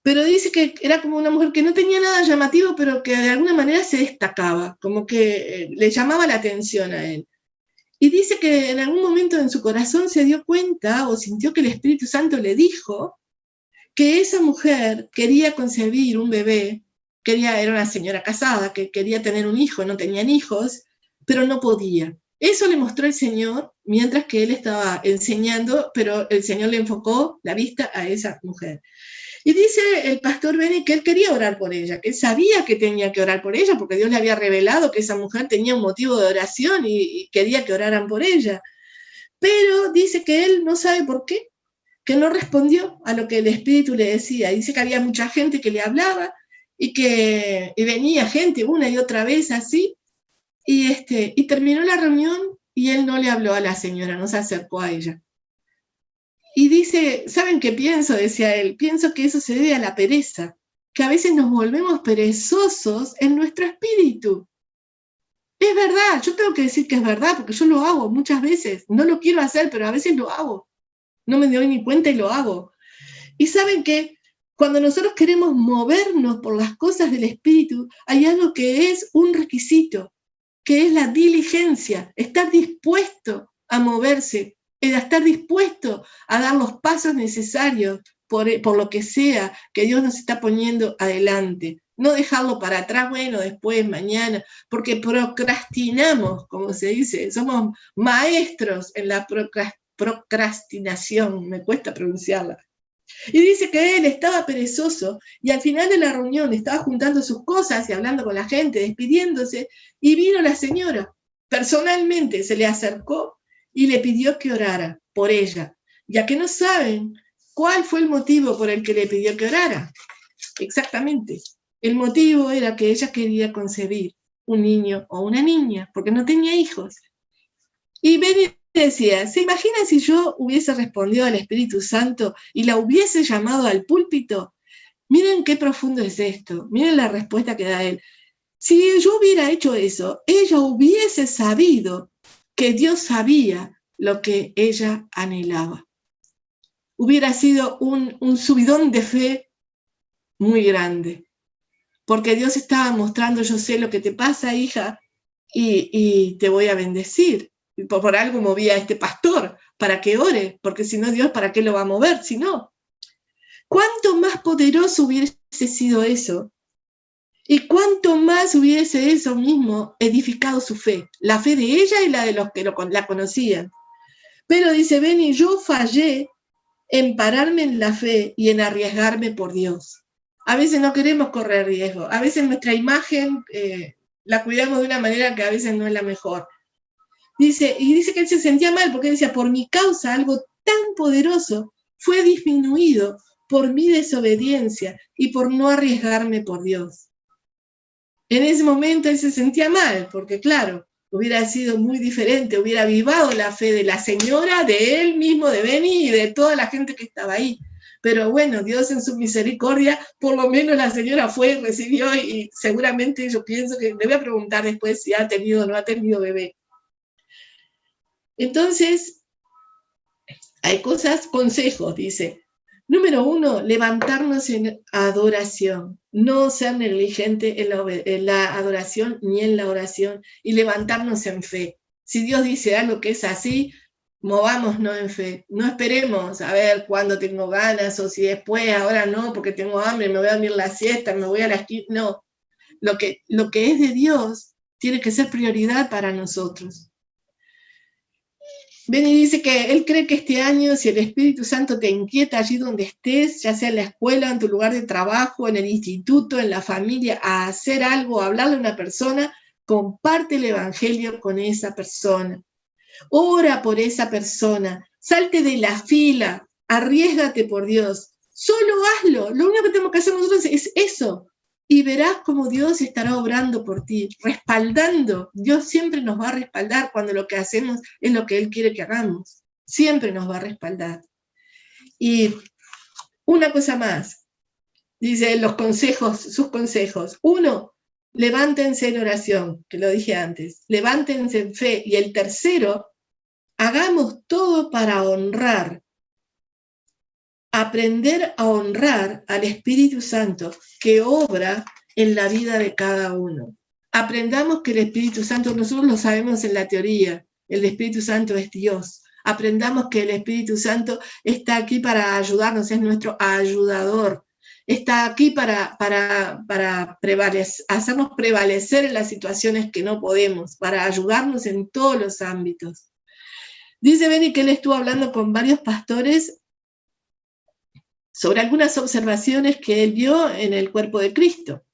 pero dice que era como una mujer que no tenía nada llamativo, pero que de alguna manera se destacaba, como que le llamaba la atención a él. Y dice que en algún momento en su corazón se dio cuenta o sintió que el Espíritu Santo le dijo que esa mujer quería concebir un bebé, era una señora casada, que quería tener un hijo, no tenían hijos, pero no podía. Eso le mostró el Señor mientras que él estaba enseñando, pero el Señor le enfocó la vista a esa mujer. Y dice el pastor Beni que él quería orar por ella, que él sabía que tenía que orar por ella, porque Dios le había revelado que esa mujer tenía un motivo de oración y quería que oraran por ella. Pero dice que él no sabe por qué, que no respondió a lo que el Espíritu le decía. Dice que había mucha gente que le hablaba y venía gente una y otra vez así, y terminó la reunión y él no le habló a la señora, no se acercó a ella. Y dice, ¿saben qué pienso? Decía él, pienso que eso se debe a la pereza, que a veces nos volvemos perezosos en nuestro espíritu. Es verdad, yo tengo que decir que es verdad, porque yo lo hago muchas veces. No lo quiero hacer, pero a veces lo hago. No me doy ni cuenta y lo hago. Y saben que cuando nosotros queremos movernos por las cosas del espíritu, hay algo que es un requisito, que es la diligencia, estar dispuesto a moverse, a estar dispuesto a dar los pasos necesarios por lo que sea que Dios nos está poniendo adelante. No dejarlo para atrás, bueno, después, mañana, porque procrastinamos, como se dice, somos maestros en la procrastinación, me cuesta pronunciarla. Y dice que él estaba perezoso y al final de la reunión estaba juntando sus cosas y hablando con la gente, despidiéndose, y vino la señora. Personalmente se le acercó y le pidió que orara por ella, ya que no saben cuál fue el motivo por el que le pidió que orara. Exactamente. El motivo era que ella quería concebir un niño o una niña, porque no tenía hijos. Y Benny decía, ¿se imagina si yo hubiese respondido al Espíritu Santo y la hubiese llamado al púlpito? Miren qué profundo es esto, miren la respuesta que da él. Si yo hubiera hecho eso, ella hubiese sabido que Dios sabía lo que ella anhelaba. Hubiera sido un subidón de fe muy grande, porque Dios estaba mostrando, yo sé lo que te pasa, hija, y te voy a bendecir. Por algo movía a este pastor, para que ore, porque si no, Dios, ¿para qué lo va a mover? Si no, ¿cuánto más poderoso hubiese sido eso? Y cuánto más hubiese eso mismo edificado su fe, la fe de ella y la de los que la conocían. Pero dice, Benny, yo fallé en pararme en la fe y en arriesgarme por Dios. A veces no queremos correr riesgo, a veces nuestra imagen la cuidamos de una manera que a veces no es la mejor. Dice que él se sentía mal porque decía, por mi causa algo tan poderoso fue disminuido por mi desobediencia y por no arriesgarme por Dios. En ese momento él se sentía mal, porque claro, hubiera sido muy diferente, hubiera avivado la fe de la señora, de él mismo, de Benny y de toda la gente que estaba ahí. Pero bueno, Dios en su misericordia, por lo menos la señora fue, recibió y seguramente yo pienso que le voy a preguntar después si ha tenido o no ha tenido bebé. Entonces, hay consejos, dice. Número 1, levantarnos en adoración, no ser negligente en la adoración ni en la oración y levantarnos en fe. Si Dios dice algo que es así, movámonos en fe. No esperemos a ver cuándo tengo ganas o si después, ahora no, porque tengo hambre, me voy a dormir la siesta, me voy a la esquina. No, lo que es de Dios tiene que ser prioridad para nosotros. Benny dice que él cree que este año, si el Espíritu Santo te inquieta allí donde estés, ya sea en la escuela, en tu lugar de trabajo, en el instituto, en la familia, a hacer algo, a hablarle a una persona, comparte el Evangelio con esa persona. Ora por esa persona, salte de la fila, arriésgate por Dios. Solo hazlo, lo único que tenemos que hacer nosotros es eso. Y verás cómo Dios estará obrando por ti, respaldando. Dios siempre nos va a respaldar cuando lo que hacemos es lo que Él quiere que hagamos. Siempre nos va a respaldar. Y una cosa más, dice sus consejos. 1, levántense en oración, que lo dije antes. Levántense en fe. Y el tercero, hagamos todo para honrar. Aprender a honrar al Espíritu Santo que obra en la vida de cada uno. Aprendamos que el Espíritu Santo, nosotros lo sabemos en la teoría, el Espíritu Santo es Dios. Aprendamos que el Espíritu Santo está aquí para ayudarnos, es nuestro ayudador. Está aquí para hacernos prevalecer en las situaciones que no podemos, para ayudarnos en todos los ámbitos. Dice Benny que él estuvo hablando con varios pastores sobre algunas observaciones que él vio en el cuerpo de Cristo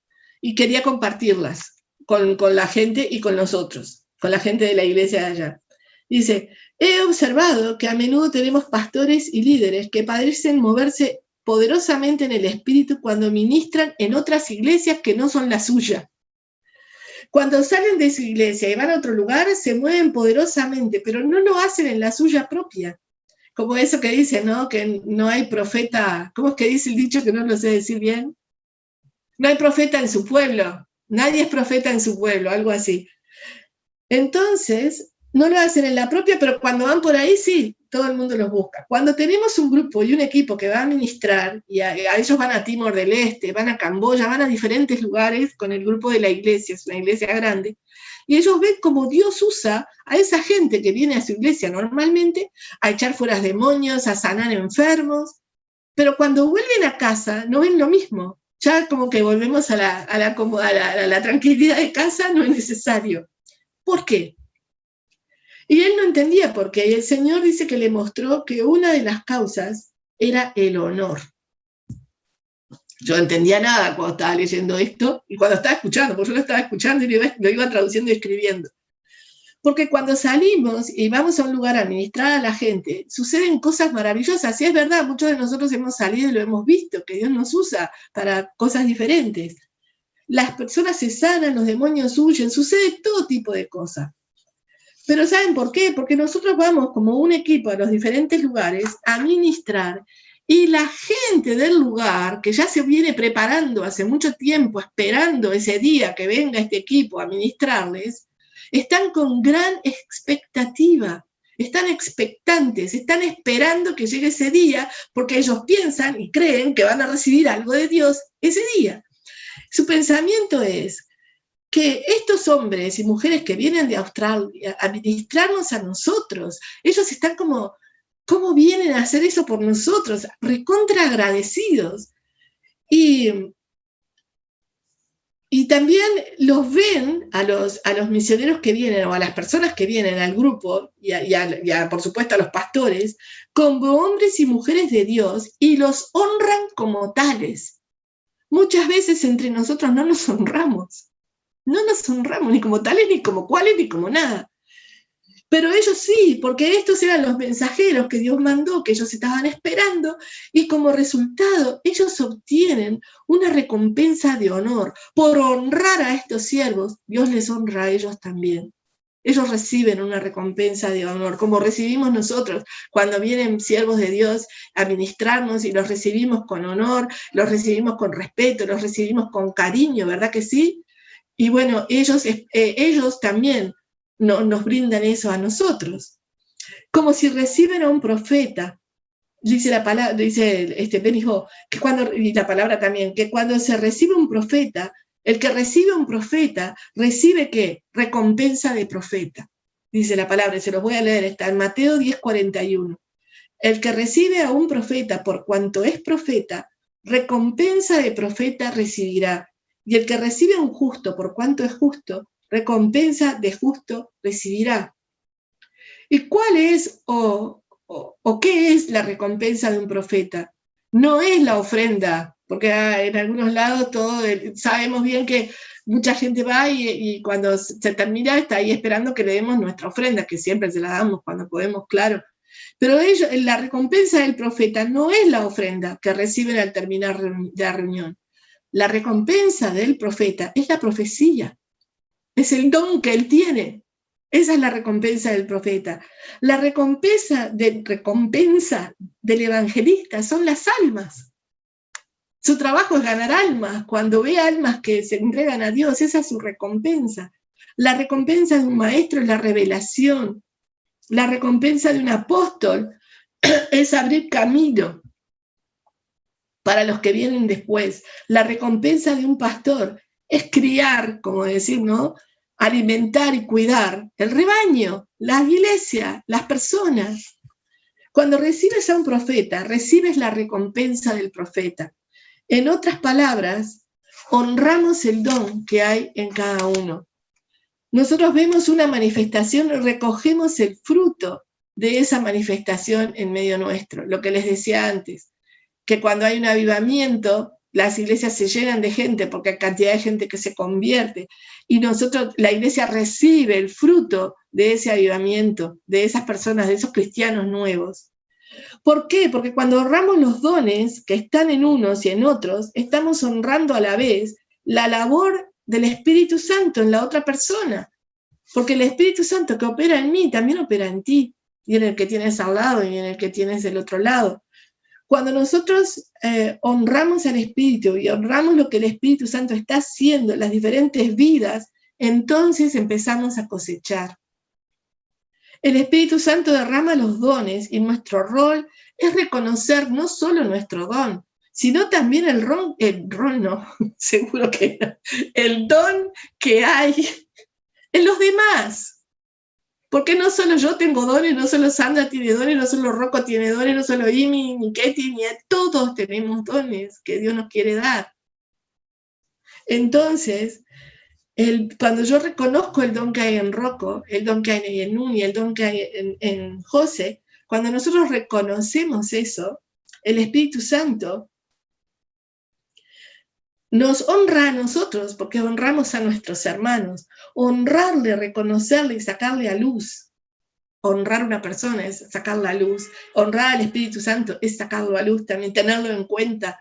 y quería compartirlas con la gente y con nosotros, con la gente de la iglesia de allá. Dice He observado que a menudo tenemos pastores y líderes que parecen moverse poderosamente en el espíritu cuando ministran en otras iglesias que no son la suya. Cuando salen de su iglesia y van a otro lugar, se mueven poderosamente, pero no lo hacen en la suya propia. Como eso que dice, ¿no? Que no hay profeta, ¿cómo es que dice el dicho que no lo sé decir bien? No hay profeta en su pueblo, nadie es profeta en su pueblo, algo así. Entonces, no lo hacen en la propia, pero cuando van por ahí, sí, todo el mundo los busca. Cuando tenemos un grupo y un equipo que va a ministrar, y a ellos van a Timor del Este, van a Camboya, van a diferentes lugares con el grupo de la iglesia, es una iglesia grande, y ellos ven cómo Dios usa a esa gente que viene a su iglesia normalmente a echar fuera demonios, a sanar enfermos, pero cuando vuelven a casa no ven lo mismo. Ya como que volvemos a la tranquilidad de casa, no es necesario. ¿Por qué? Y él no entendía por qué. Y el Señor dice que le mostró que una de las causas era el honor. Yo no entendía nada cuando estaba leyendo esto y cuando estaba escuchando, porque yo lo estaba escuchando y lo iba traduciendo y escribiendo. Porque cuando salimos y vamos a un lugar a ministrar a la gente, suceden cosas maravillosas. Y es verdad, muchos de nosotros hemos salido y lo hemos visto, que Dios nos usa para cosas diferentes. Las personas se sanan, los demonios huyen, sucede todo tipo de cosas. Pero ¿saben por qué? Porque nosotros vamos como un equipo a los diferentes lugares a ministrar y la gente del lugar, que ya se viene preparando hace mucho tiempo, esperando ese día que venga este equipo a ministrarles, están con gran expectativa, están expectantes, están esperando que llegue ese día porque ellos piensan y creen que van a recibir algo de Dios ese día. Su pensamiento es que estos hombres y mujeres que vienen de Australia a ministrarnos a nosotros, ellos están como, ¿cómo vienen a hacer eso por nosotros? Recontra agradecidos. Y también los ven a los misioneros que vienen, o a las personas que vienen al grupo, y por supuesto a los pastores, como hombres y mujeres de Dios, y los honran como tales. Muchas veces entre nosotros no nos honramos. No nos honramos ni como tales, ni como cuales, ni como nada. Pero ellos sí, porque estos eran los mensajeros que Dios mandó, que ellos estaban esperando, y como resultado ellos obtienen una recompensa de honor. Por honrar a estos siervos, Dios les honra a ellos también. Ellos reciben una recompensa de honor, como recibimos nosotros cuando vienen siervos de Dios a ministrarnos y los recibimos con honor, los recibimos con respeto, los recibimos con cariño, ¿verdad que sí? Y bueno, ellos también nos brindan eso a nosotros. Como si reciben a un profeta. Dice la palabra, dice Benijo, que y la palabra también, que cuando se recibe un profeta, el que recibe un profeta, recibe ¿qué? Recompensa de profeta. Dice la palabra, se los voy a leer, está en Mateo 10:41. El que recibe a un profeta por cuanto es profeta, recompensa de profeta recibirá. Y el que recibe a un justo por cuanto es justo, recompensa de justo recibirá. ¿Y cuál es o qué es la recompensa de un profeta? No es la ofrenda, porque en algunos lados sabemos bien que mucha gente va y cuando se termina está ahí esperando que le demos nuestra ofrenda, que siempre se la damos cuando podemos, claro. Pero la recompensa del profeta no es la ofrenda que reciben al terminar la reunión. La recompensa del profeta es la profecía, es el don que él tiene. Esa es la recompensa del profeta. La recompensa del evangelista son las almas. Su trabajo es ganar almas. Cuando ve almas que se entregan a Dios, esa es su recompensa. La recompensa de un maestro es la revelación. La recompensa de un apóstol es abrir camino para los que vienen después. La recompensa de un pastor es criar, como decir, ¿no? Alimentar y cuidar el rebaño, la iglesia, las personas. Cuando recibes a un profeta, recibes la recompensa del profeta. En otras palabras, honramos el don que hay en cada uno. Nosotros vemos una manifestación y recogemos el fruto de esa manifestación en medio nuestro, lo que les decía antes, que cuando hay un avivamiento, las iglesias se llenan de gente porque hay cantidad de gente que se convierte, y la iglesia recibe el fruto de ese avivamiento, de esas personas, de esos cristianos nuevos. ¿Por qué? Porque cuando honramos los dones que están en unos y en otros, estamos honrando a la vez la labor del Espíritu Santo en la otra persona. Porque el Espíritu Santo que opera en mí también opera en ti, y en el que tienes al lado y en el que tienes del otro lado. Cuando nosotros honramos al Espíritu y honramos lo que el Espíritu Santo está haciendo en las diferentes vidas, entonces empezamos a cosechar. El Espíritu Santo derrama los dones y nuestro rol es reconocer no solo nuestro don, sino también el don que hay en los demás. Porque no solo yo tengo dones, no solo Sandra tiene dones, no solo Rocco tiene dones, no solo Imi, ni Ketty, ni todos tenemos dones que Dios nos quiere dar. Entonces, cuando yo reconozco el don que hay en Rocco, el don que hay en Nuni, el don que hay en José, cuando nosotros reconocemos eso, el Espíritu Santo nos honra a nosotros, porque honramos a nuestros hermanos. Honrarle, reconocerle y sacarle a luz. Honrar a una persona es sacarla a luz. Honrar al Espíritu Santo es sacarlo a luz, también tenerlo en cuenta.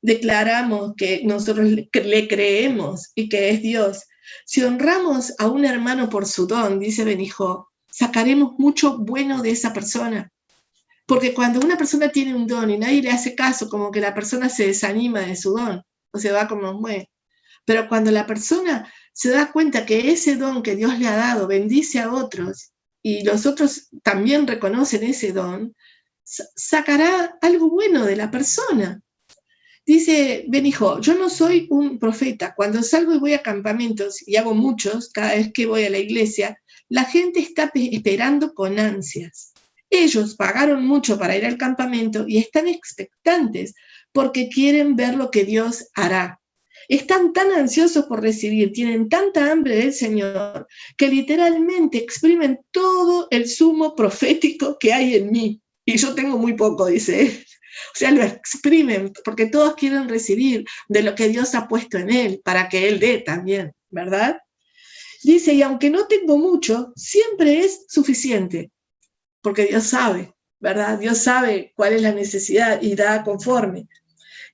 Declaramos que nosotros le creemos y que es Dios. Si honramos a un hermano por su don, dice Benijo, sacaremos mucho bueno de esa persona. Porque cuando una persona tiene un don y nadie le hace caso, como que la persona se desanima de su don, o se va como muere. Pero cuando la persona se da cuenta que ese don que Dios le ha dado bendice a otros y los otros también reconocen ese don, sacará algo bueno de la persona. Dice Benijo, yo no soy un profeta. Cuando salgo y voy a campamentos, y hago muchos, cada vez que voy a la iglesia, la gente está esperando con ansias. Ellos pagaron mucho para ir al campamento y están expectantes porque quieren ver lo que Dios hará. Están tan ansiosos por recibir, tienen tanta hambre del Señor, que literalmente exprimen todo el zumo profético que hay en mí. Y yo tengo muy poco, dice él. O sea, lo exprimen, porque todos quieren recibir de lo que Dios ha puesto en él, para que él dé también, ¿verdad? Dice, y aunque no tengo mucho, siempre es suficiente, porque Dios sabe, ¿verdad? Dios sabe cuál es la necesidad y da conforme.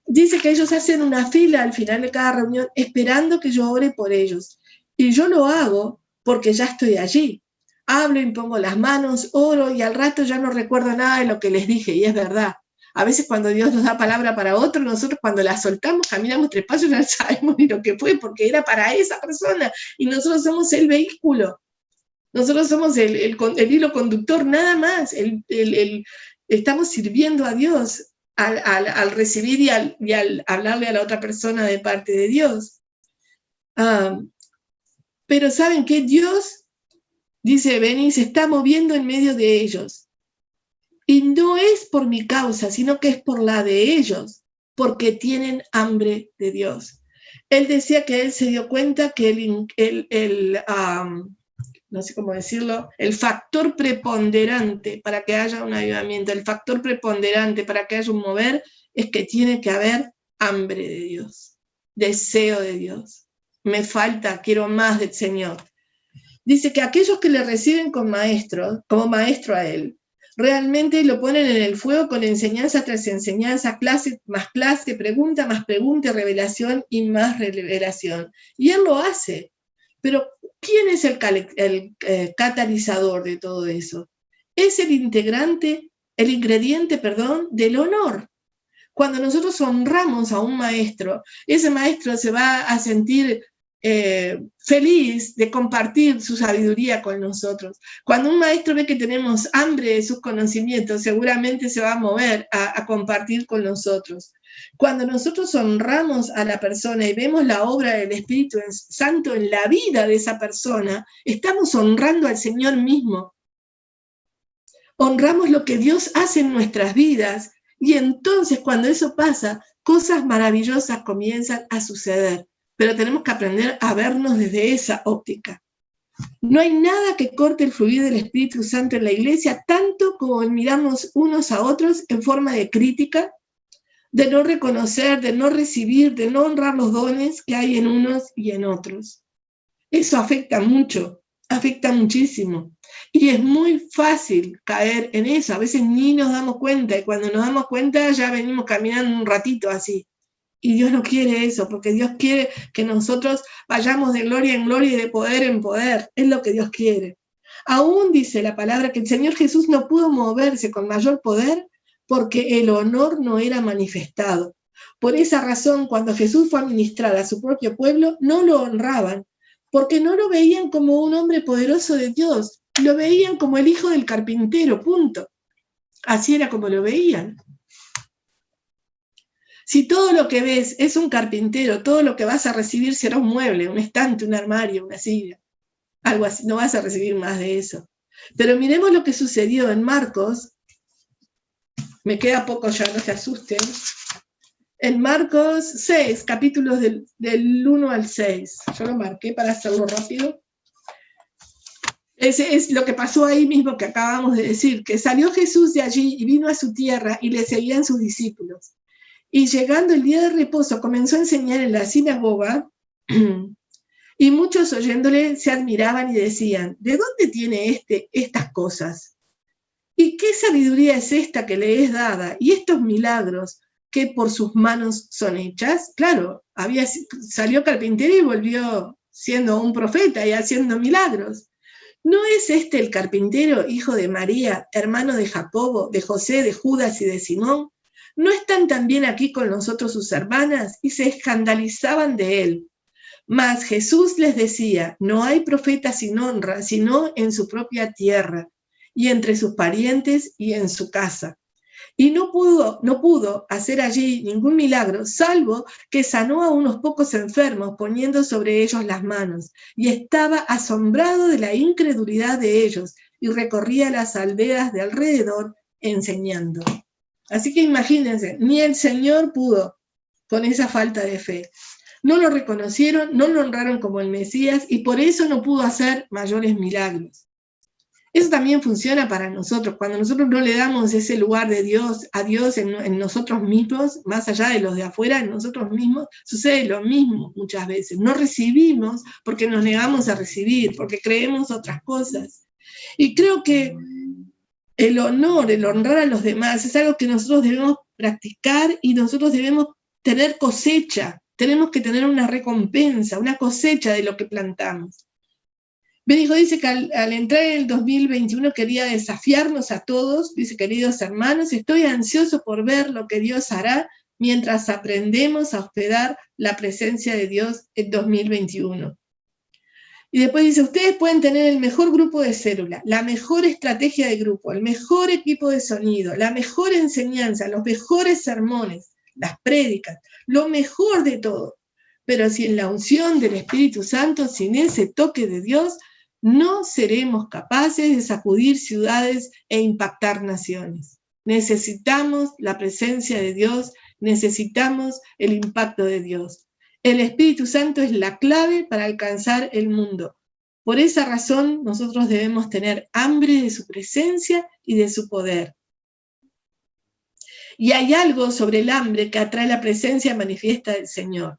Dice que ellos hacen una fila al final de cada reunión esperando que yo ore por ellos. Y yo lo hago porque ya estoy allí. Hablo, impongo las manos, oro y al rato ya no recuerdo nada de lo que les dije, y es verdad. A veces cuando Dios nos da palabra para otro, nosotros cuando la soltamos, caminamos 3 pasos y no sabemos ni lo que fue, porque era para esa persona, y nosotros somos el vehículo. Nosotros somos el hilo conductor, nada más. Estamos sirviendo a Dios al recibir y al hablarle a la otra persona de parte de Dios. Pero ¿saben qué? Dios, dice Beni, se está moviendo en medio de ellos. Y no es por mi causa, sino que es por la de ellos, porque tienen hambre de Dios. Él decía que él se dio cuenta que no sé cómo decirlo, el factor preponderante para que haya un avivamiento, el factor preponderante para que haya un mover, es que tiene que haber hambre de Dios, deseo de Dios. Me falta, quiero más del Señor. Dice que aquellos que le reciben como maestro a él, realmente lo ponen en el fuego con enseñanza tras enseñanza, clase más clase, pregunta más pregunta, revelación y más revelación. Y él lo hace. Pero ¿quién es el catalizador de todo eso? Es el ingrediente, del honor. Cuando nosotros honramos a un maestro, ese maestro se va a sentir feliz de compartir su sabiduría con nosotros. Cuando un maestro ve que tenemos hambre de sus conocimientos, seguramente se va a mover a compartir con nosotros. Cuando nosotros honramos a la persona y vemos la obra del Espíritu Santo en la vida de esa persona, estamos honrando al Señor mismo. Honramos lo que Dios hace en nuestras vidas y entonces cuando eso pasa, cosas maravillosas comienzan a suceder. Pero tenemos que aprender a vernos desde esa óptica. No hay nada que corte el fluir del Espíritu Santo en la iglesia, tanto como miramos unos a otros en forma de crítica, de no reconocer, de no recibir, de no honrar los dones que hay en unos y en otros. Eso afecta mucho, afecta muchísimo. Y es muy fácil caer en eso. A veces ni nos damos cuenta, y cuando nos damos cuenta ya venimos caminando un ratito así. Y Dios no quiere eso, porque Dios quiere que nosotros vayamos de gloria en gloria y de poder en poder. Es lo que Dios quiere. Aún dice la palabra que el Señor Jesús no pudo moverse con mayor poder porque el honor no era manifestado. Por esa razón, cuando Jesús fue a ministrar a su propio pueblo, no lo honraban, porque no lo veían como un hombre poderoso de Dios, lo veían como el hijo del carpintero, punto. Así era como lo veían. Si todo lo que ves es un carpintero, todo lo que vas a recibir será un mueble, un estante, un armario, una silla, algo así, no vas a recibir más de eso. Pero miremos lo que sucedió en Marcos, me queda poco ya, no se asusten, en Marcos 6, capítulos del 1 al 6, yo lo marqué para hacerlo rápido. Ese es lo que pasó ahí mismo que acabamos de decir, que salió Jesús de allí y vino a su tierra y le seguían sus discípulos. Y llegando el día de reposo comenzó a enseñar en la sinagoga y muchos oyéndole se admiraban y decían, ¿de dónde tiene estas cosas? ¿Y qué sabiduría es esta que le es dada? ¿Y estos milagros que por sus manos son hechas? Claro, salió carpintero y volvió siendo un profeta y haciendo milagros. ¿No es este el carpintero, hijo de María, hermano de Jacobo, de José, de Judas y de Simón? ¿No están también aquí con nosotros sus hermanas? Y se escandalizaban de él. Mas Jesús les decía, no hay profeta sin honra, sino en su propia tierra, y entre sus parientes y en su casa. Y no pudo hacer allí ningún milagro, salvo que sanó a unos pocos enfermos poniendo sobre ellos las manos, y estaba asombrado de la incredulidad de ellos, y recorría las aldeas de alrededor enseñando. Así que imagínense, ni el Señor pudo con esa falta de fe. No lo reconocieron, no lo honraron como el Mesías, y por eso no pudo hacer mayores milagros. Eso también funciona para nosotros. Cuando nosotros no le damos ese lugar de Dios, a Dios en nosotros mismos, más allá de los de afuera, en nosotros mismos, sucede lo mismo muchas veces. No recibimos porque nos negamos a recibir, porque creemos otras cosas. Y creo que el honrar a los demás es algo que nosotros debemos practicar y nosotros debemos tener cosecha. Tenemos que tener una recompensa, una cosecha de lo que plantamos. Bendijo dice que al entrar en el 2021 quería desafiarnos a todos, dice, queridos hermanos, estoy ansioso por ver lo que Dios hará mientras aprendemos a hospedar la presencia de Dios en 2021. Y después dice, ustedes pueden tener el mejor grupo de célula, la mejor estrategia de grupo, el mejor equipo de sonido, la mejor enseñanza, los mejores sermones, las prédicas, lo mejor de todo. Pero sin la unción del Espíritu Santo, sin ese toque de Dios, no seremos capaces de sacudir ciudades e impactar naciones. Necesitamos la presencia de Dios, necesitamos el impacto de Dios. El Espíritu Santo es la clave para alcanzar el mundo. Por esa razón, nosotros debemos tener hambre de su presencia y de su poder. Y hay algo sobre el hambre que atrae la presencia manifiesta del Señor.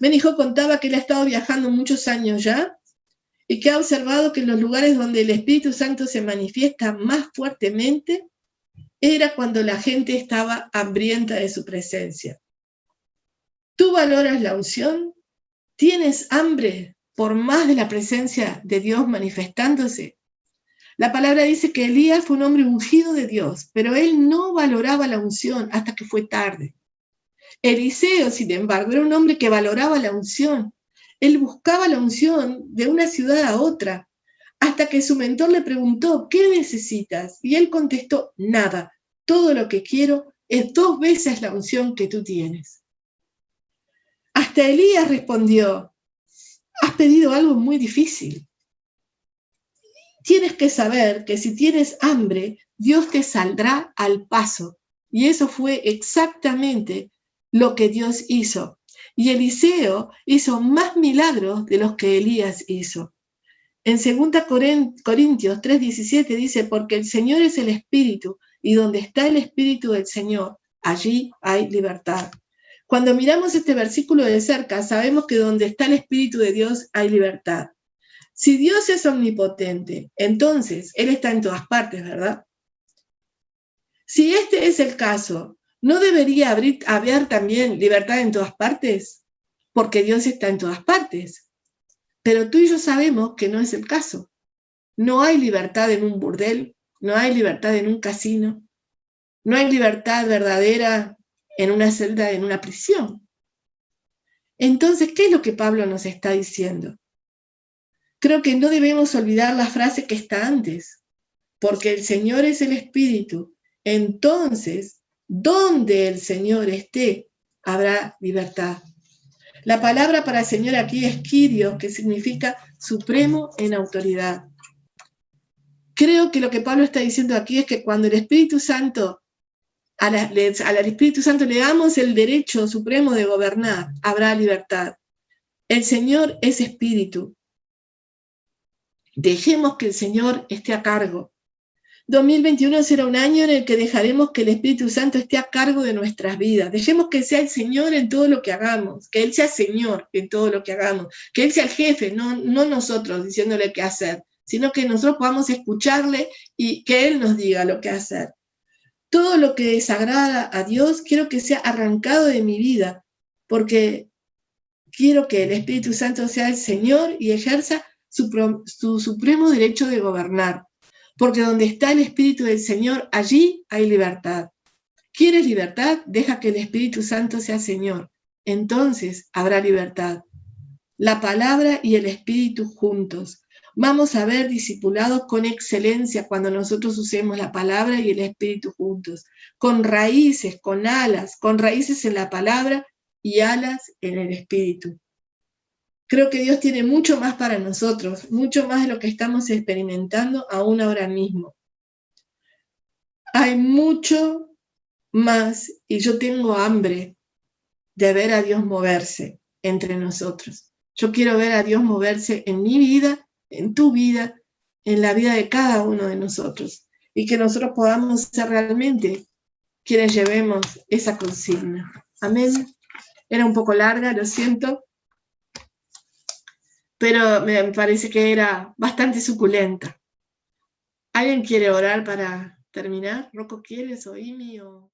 Bendijo contaba que él ha estado viajando muchos años ya y que ha observado que en los lugares donde el Espíritu Santo se manifiesta más fuertemente era cuando la gente estaba hambrienta de su presencia. ¿Tú valoras la unción? ¿Tienes hambre por más de la presencia de Dios manifestándose? La palabra dice que Elías fue un hombre ungido de Dios, pero él no valoraba la unción hasta que fue tarde. Eliseo, sin embargo, era un hombre que valoraba la unción. Él buscaba la unción de una ciudad a otra, hasta que su mentor le preguntó, ¿qué necesitas? Y él contestó, nada, todo lo que quiero es 2 veces la unción que tú tienes. Hasta Elías respondió, has pedido algo muy difícil. Tienes que saber que si tienes hambre, Dios te saldrá al paso. Y eso fue exactamente lo que Dios hizo. Y Eliseo hizo más milagros de los que Elías hizo. En 2 Corintios 3:17 dice, porque el Señor es el Espíritu, y donde está el Espíritu del Señor, allí hay libertad. Cuando miramos este versículo de cerca, sabemos que donde está el Espíritu de Dios hay libertad. Si Dios es omnipotente, entonces Él está en todas partes, ¿verdad? Si este es el caso, ¿no debería haber también libertad en todas partes? Porque Dios está en todas partes. Pero tú y yo sabemos que no es el caso. No hay libertad en un burdel, no hay libertad en un casino, no hay libertad verdadera en una celda, en una prisión. Entonces, ¿qué es lo que Pablo nos está diciendo? Creo que no debemos olvidar la frase que está antes, porque el Señor es el Espíritu. Entonces, donde el Señor esté, habrá libertad. La palabra para Señor aquí es Kyrios, que significa supremo en autoridad. Creo que lo que Pablo está diciendo aquí es que cuando el Espíritu Santo, al Espíritu Santo le damos el derecho supremo de gobernar, habrá libertad. El Señor es Espíritu. Dejemos que el Señor esté a cargo. 2021 será un año en el que dejaremos que el Espíritu Santo esté a cargo de nuestras vidas. Dejemos que sea el Señor en todo lo que hagamos, que Él sea Señor en todo lo que hagamos, que Él sea el jefe, no nosotros diciéndole qué hacer, sino que nosotros podamos escucharle y que Él nos diga lo que hacer. Todo lo que desagrada a Dios quiero que sea arrancado de mi vida, porque quiero que el Espíritu Santo sea el Señor y ejerza su supremo derecho de gobernar. Porque donde está el Espíritu del Señor, allí hay libertad. ¿Quieres libertad? Deja que el Espíritu Santo sea Señor. Entonces habrá libertad. La palabra y el Espíritu juntos. Vamos a ver discipulados con excelencia cuando nosotros usemos la palabra y el Espíritu juntos. Con raíces, con alas, con raíces en la palabra y alas en el Espíritu. Creo que Dios tiene mucho más para nosotros, mucho más de lo que estamos experimentando aún ahora mismo. Hay mucho más y yo tengo hambre de ver a Dios moverse entre nosotros. Yo quiero ver a Dios moverse en mi vida, en tu vida, en la vida de cada uno de nosotros y que nosotros podamos ser realmente quienes llevemos esa consigna. Amén. Era un poco larga, lo siento, pero me parece que era bastante suculenta. ¿Alguien quiere orar para terminar? ¿Rocco quieres o Imi o...?